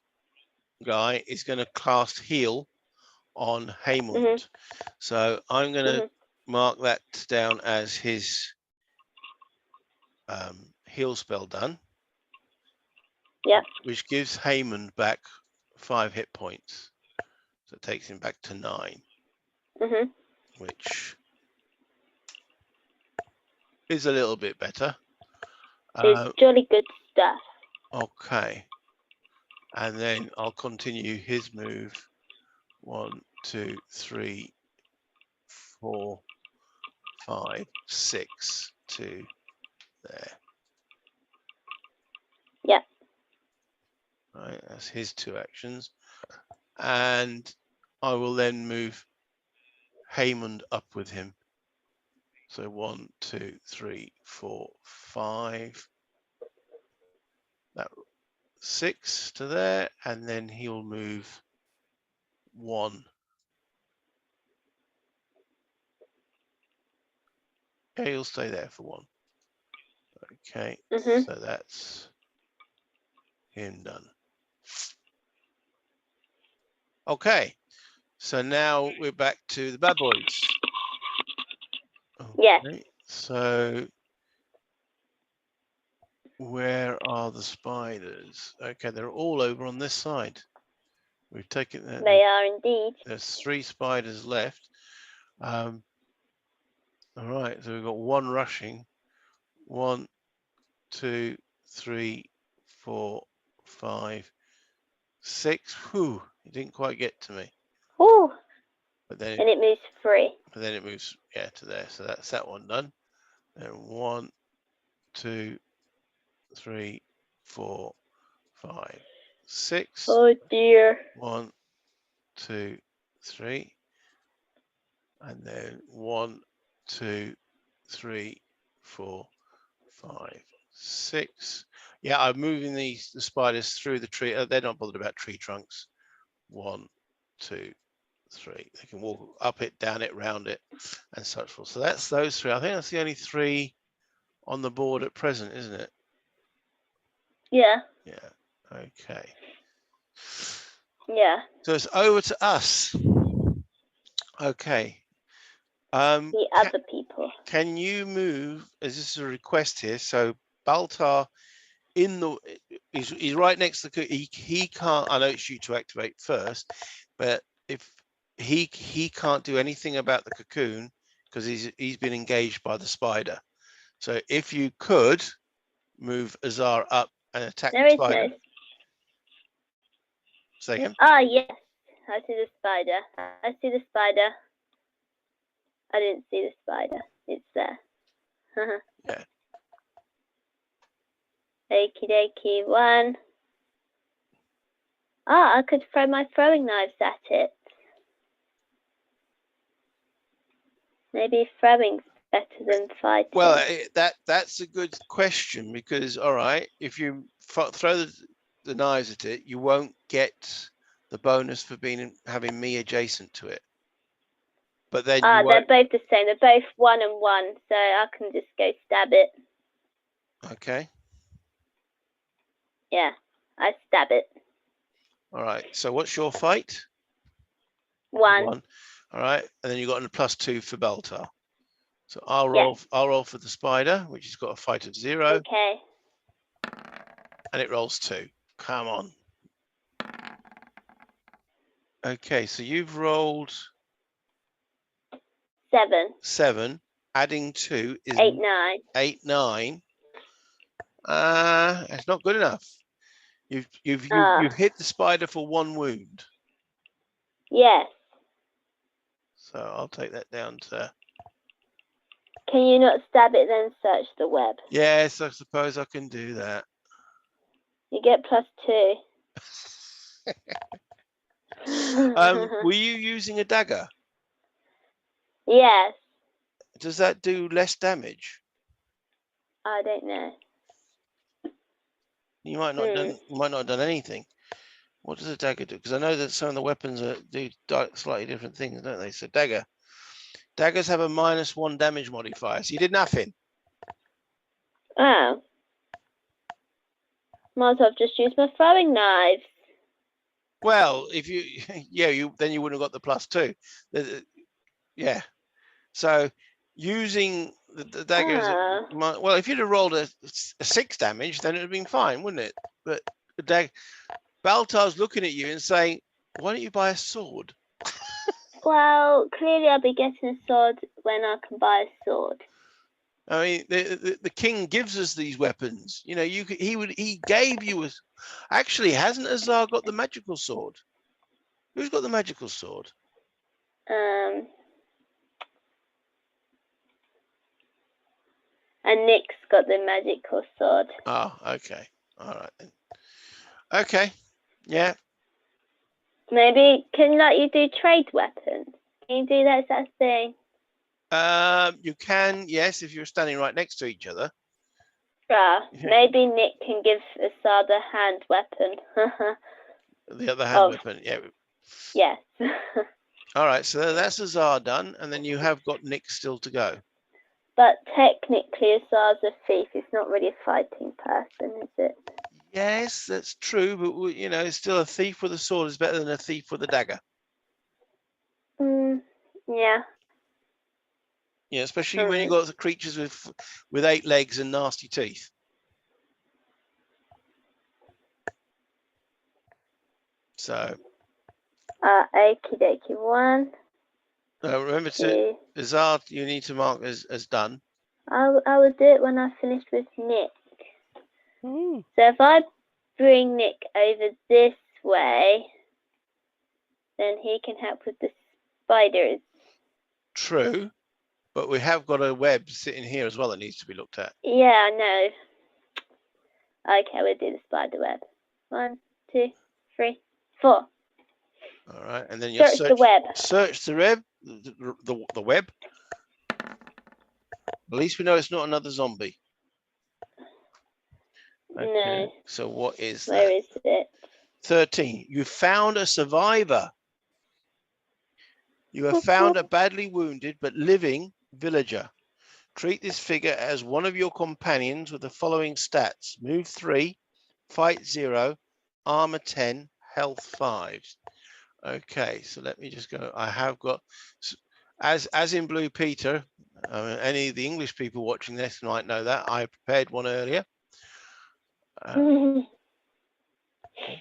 guy is going to cast heal on Haymund. So I'm going to mark that down as his heal spell done. Yep. Which gives Haymund back 5 hit points. So it takes him back to 9. Which is a little bit better. It's jolly good stuff. Okay. And then I'll continue his move. 1, 2, 3, 4, 5, 6 to there. Yep. Right, that's his 2 actions. And I will then move Haymund up with him. So 1, 2, 3, 4, 5. That 6 to there, and then he'll move 1. Yeah, he'll stay there for 1. Okay, so that's him done. Okay, so now we're back to the bad boys. Okay, yes. So where are the spiders? Okay, they're all over on this side. We've taken that. They are indeed. There's 3 spiders left. All right, so we've got 1 rushing. 1, 2, 3, 4, 5, 6. Whew, it didn't quite get to me. Ooh. But then and it moves 3. But then it moves, yeah, to there. So that's that one done. And 1, 2, 3, 4, 5, 6. Oh dear. 1, 2, 3. And then 1, 2, 3, 4, 5, 6. Yeah, I'm moving the spiders through the tree. They're not bothered about tree trunks. 1, 2, 3. They can walk up it, down it, round it, and such forth. So that's those 3. I think that's the only 3 on the board at present, isn't it? Yeah. Yeah. Okay. Yeah. So it's over to us. Okay. The other people. Can you move? As this is a request here, so Baltar he's right next to the he can't. I know it's you to activate first, but if he can't do anything about the cocoon because he's been engaged by the spider. So if you could move Azar up and attack There the is spider. no. Say again. Ah, yes. I see the spider. I see the spider. I didn't see the spider. It's there. Yeah. Okie dokie. 1. Ah, I could throw my throwing knives at it. Maybe throwing's better than fighting. Well, that's a good question because, all right, if you throw the knives at it, you won't get the bonus for having me adjacent to it. But then they're both the same. They're both 1 and 1, so I can just go stab it. Okay. Yeah, I stab it. All right. So what's your fight? 1. 1. All right, and then you got a +2 for Baltar. So I'll roll. Yes. I'll roll for the spider, which has got a fight of 0. Okay. And it rolls 2. Come on. Okay, so you've rolled 7. 7. Adding 2 is 8, 9. 8, 9. It's not good enough. You've hit the spider for 1 wound. Yes. So I'll take that down to. Can you not stab it then search the web? Yes, I suppose I can do that. You get +2. Were you using a dagger? Yes. Does that do less damage? I don't know. You might not have done anything. What does a dagger do? Because I know that some of the weapons do slightly different things, don't they? So daggers have a -1 damage modifier. So you did nothing. Oh. Might as well just use my throwing knives. Well, if you, then you wouldn't have got the +2. Yeah. So using the dagger as well, if you'd have rolled a 6 damage, then it would have been fine, wouldn't it? But Baltar's looking at you and saying, "Why don't you buy a sword?" Well, clearly I'll be getting a sword when I can buy a sword. I mean, the king gives us these weapons. You know, he gave you a. Actually, hasn't Azar got the magical sword? Who's got the magical sword? And Nick's got the magical sword. Oh, okay. All right then. Okay. Yeah. Maybe can you do trade weapons? Can you do that sort of thing? You can, yes, if you're standing right next to each other. Maybe Nick can give Azar the hand weapon. The other hand weapon, yeah. Yes. All right, so that's Azar done, and then you have got Nick still to go. But technically, Azar's a thief. He's not really a fighting person, is it? Yes, that's true, but you know, still a thief with a sword is better than a thief with a dagger. Yeah. Yeah, especially when you've got the creatures with 8 legs and nasty teeth. So. Okie dokie. 1. Remember to Azar, you need to mark as done. I will do it when I finish with Nick. So if I bring Nick over this way, then he can help with the spiders. True, but we have got a web sitting here as well that needs to be looked at. Yeah, I know. Okay, we'll do the spider web. 1, 2, 3, 4. All right, and then you search the web. Search the web. The web. At least we know it's not another zombie. Okay. No. So what is Where that? is it? 13. You found a survivor. You have found a badly wounded but living villager. Treat this figure as one of your companions with the following stats: move 3, fight 0, armor 10, health 5. Okay, so let me just go. I have got, as in Blue Peter, any of the English people watching this might know that I prepared one earlier. Prepared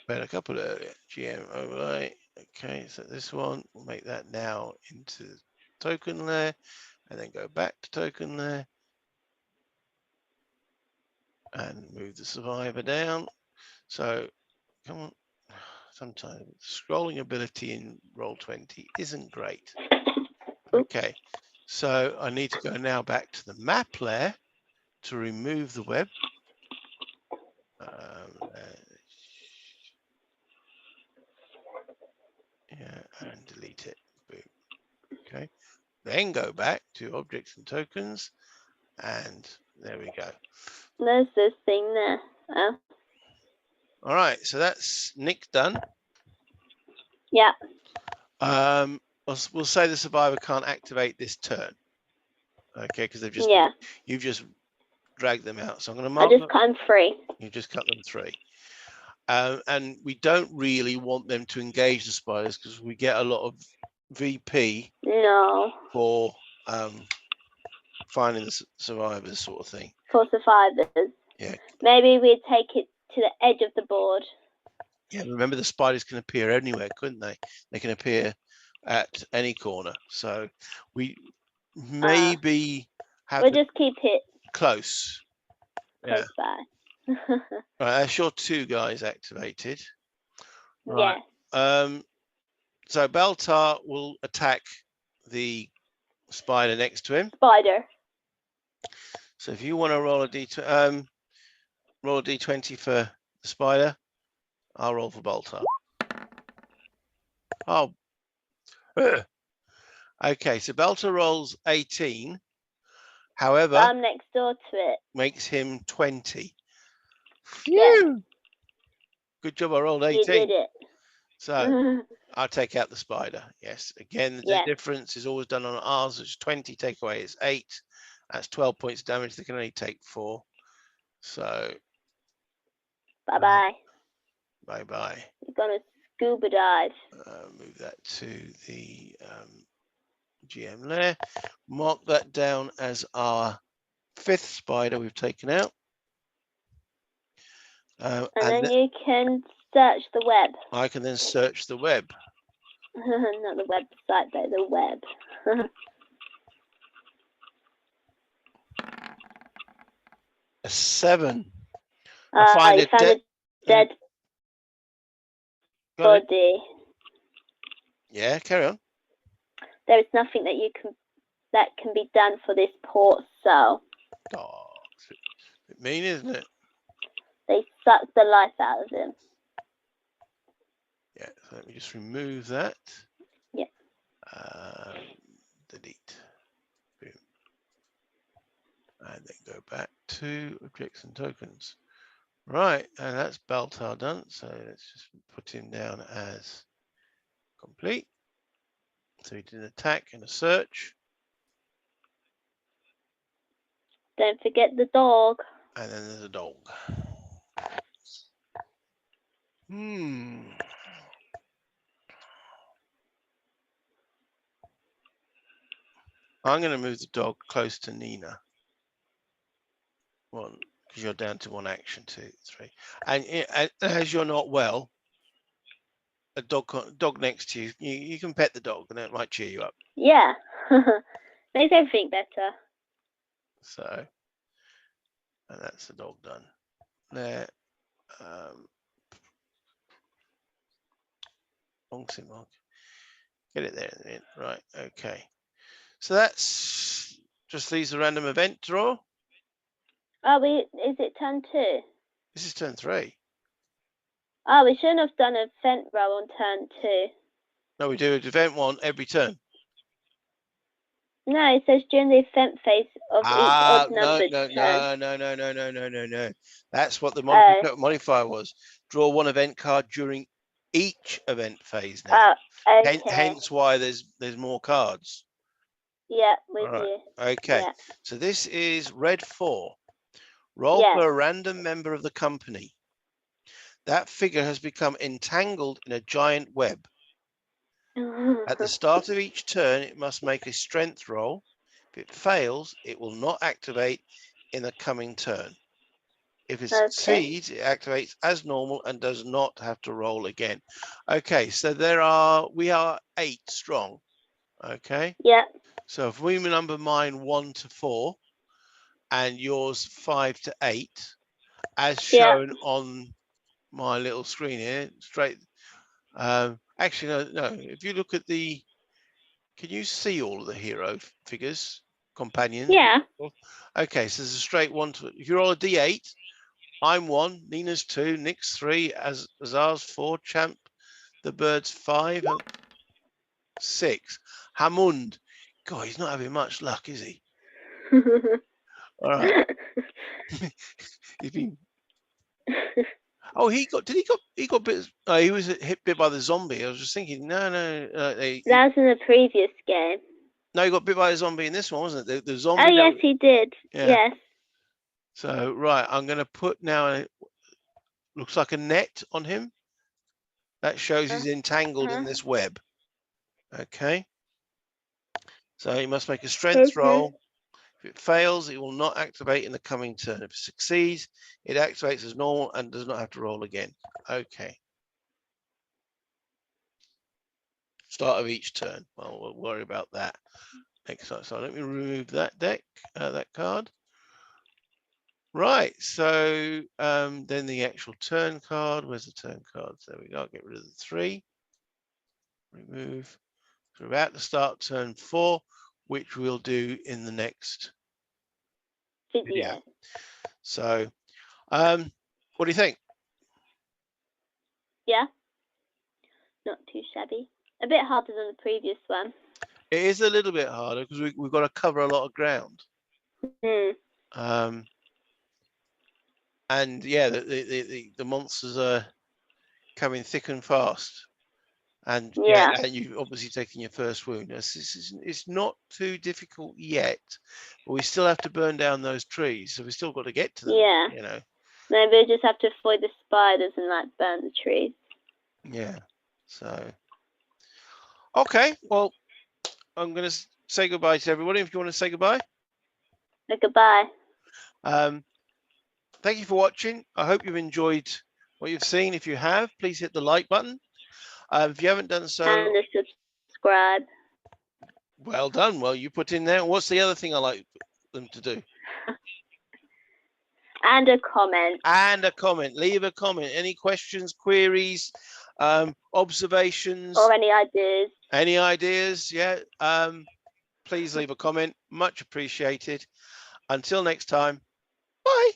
a couple earlier. GM overlay. Okay, so this one, we'll make that now into token layer, and then go back to token layer, and move the survivor down. So, come on. Sometimes scrolling ability in Roll20 isn't great. Okay, so I need to go now back to the map layer to remove the web. Yeah, and delete it. Boom. Okay, then go back to objects and tokens, and there we go. There's this thing there. Oh. All right, so that's Nick done. Yeah. We'll say the survivor can't activate this turn. Okay, because they've just you've just dragged them out. So I'm going to mark. I just cut them free. You just cut them 3. And we don't really want them to engage the spiders because we get a lot of VP for finding the survivors, sort of thing. For survivors. Yeah. Maybe we take it to the edge of the board. Yeah, remember the spiders can appear anywhere, couldn't they? They can appear at any corner. So we maybe have. We'll just keep it close. Close by. Right, that's your 2 guys activated. Right. Yes. So Baltar will attack the spider next to him. Spider. So if you want to roll a d20 for the spider, I'll roll for Baltar. Oh. Okay, so Baltar rolls 18. However, I'm next door to it. Makes him 20. Yeah. Good job, I rolled 18. You did it. So I'll take out the spider. Yes. Again, the difference is always done on ours, which is 20. Take away is 8. That's 12 points of damage. They can only take 4. So bye-bye. Bye-bye. You're gonna scuba dive. Move that to the GM layer. Mark that down as our 5th spider we've taken out. And then you can search the web. I can then search the web. Not the website, but the web. A 7. I found a dead body. Yeah, carry on. There is nothing that can be done for this poor soul. Oh, it's a bit mean, isn't it? They sucked the life out of him. Yeah, so let me just remove that. Yeah. Delete. Boom. And then go back to objects and tokens. Right, and that's Baltar done. So let's just put him down as complete. So he did an attack and a search. Don't forget the dog. And then there's a dog. I'm going to move the dog close to Nina. One, because you're down to 1 action, 2, 3. And as you're not well, a dog next to you, you can pet the dog and it might cheer you up. Yeah. Makes everything better. So, and that's the dog done. There. Long sim mark. Get it there in a minute. Right, okay. So that's just leaves a random event draw. Is it turn 2? This is turn 3. Oh, we shouldn't have done an event roll on turn 2. No, we do an event 1 every turn. No, it says during the event phase of each odd numbered turn. No. That's what the modifier was. Draw 1 event card during each event phase now. Okay. Hence why there's more cards. Yeah, with you. Okay, yeah. So this is red 4. Roll for a random member of the company. That figure has become entangled in a giant web. At the start of each turn, it must make a strength roll. If it fails, it will not activate in the coming turn. If it succeeds, it activates as normal and does not have to roll again. Okay, so we are 8 strong. Okay. Yeah. So if we number mine 1 to 4 and yours 5 to 8, as shown on my little screen here, straight. Actually, no. If you look at can you see all of the hero figures, companions? Yeah. Okay, so there's a straight 1 to. If you roll a D8, I'm 1, Nina's 2, Nick's 3, Azar's 4, Champ, the Bird's 5, 6. Hamund, God, he's not having much luck, is he? All right. He's been. Oh, he got bit. He was hit bit by the zombie. I was just thinking, no. That was in the previous game. No, he got bit by a zombie in this one, wasn't it? The zombie. Oh yes, he did. Yeah. Yes. So right, I'm going to put now. Looks like a net on him. That shows he's entangled in this web. Okay. So he must make a strength roll. If it fails, it will not activate in the coming turn. If it succeeds, it activates as normal and does not have to roll again. Okay. Start of each turn. Well, we'll worry about that next time. So let me remove that that card. Right. So then the actual turn card. Where's the turn cards? There we go. Get rid of the 3. Remove. So we're about to start turn 4, which we'll do in the next video. So, what do you think? Yeah, not too shabby. A bit harder than the previous one. It is a little bit harder because we've got to cover a lot of ground. And yeah, the monsters are coming thick and fast. And and you've obviously taken your first wound. It's not too difficult yet, but we still have to burn down those trees, so we still got to get to them. Yeah, maybe we just have to avoid the spiders and burn the trees. Yeah. So, okay, well, I'm going to say goodbye to everybody. If you want to say goodbye. Goodbye. Thank you for watching. I hope you've enjoyed what you've seen. If you have, please hit the like button. If you haven't done so, and a subscribe. Well done. Well, you put in there. What's the other thing I like them to do? And a comment. And a comment. Leave a comment. Any questions, queries, observations, or any ideas. Any ideas? Yeah. Please leave a comment. Much appreciated. Until next time. Bye.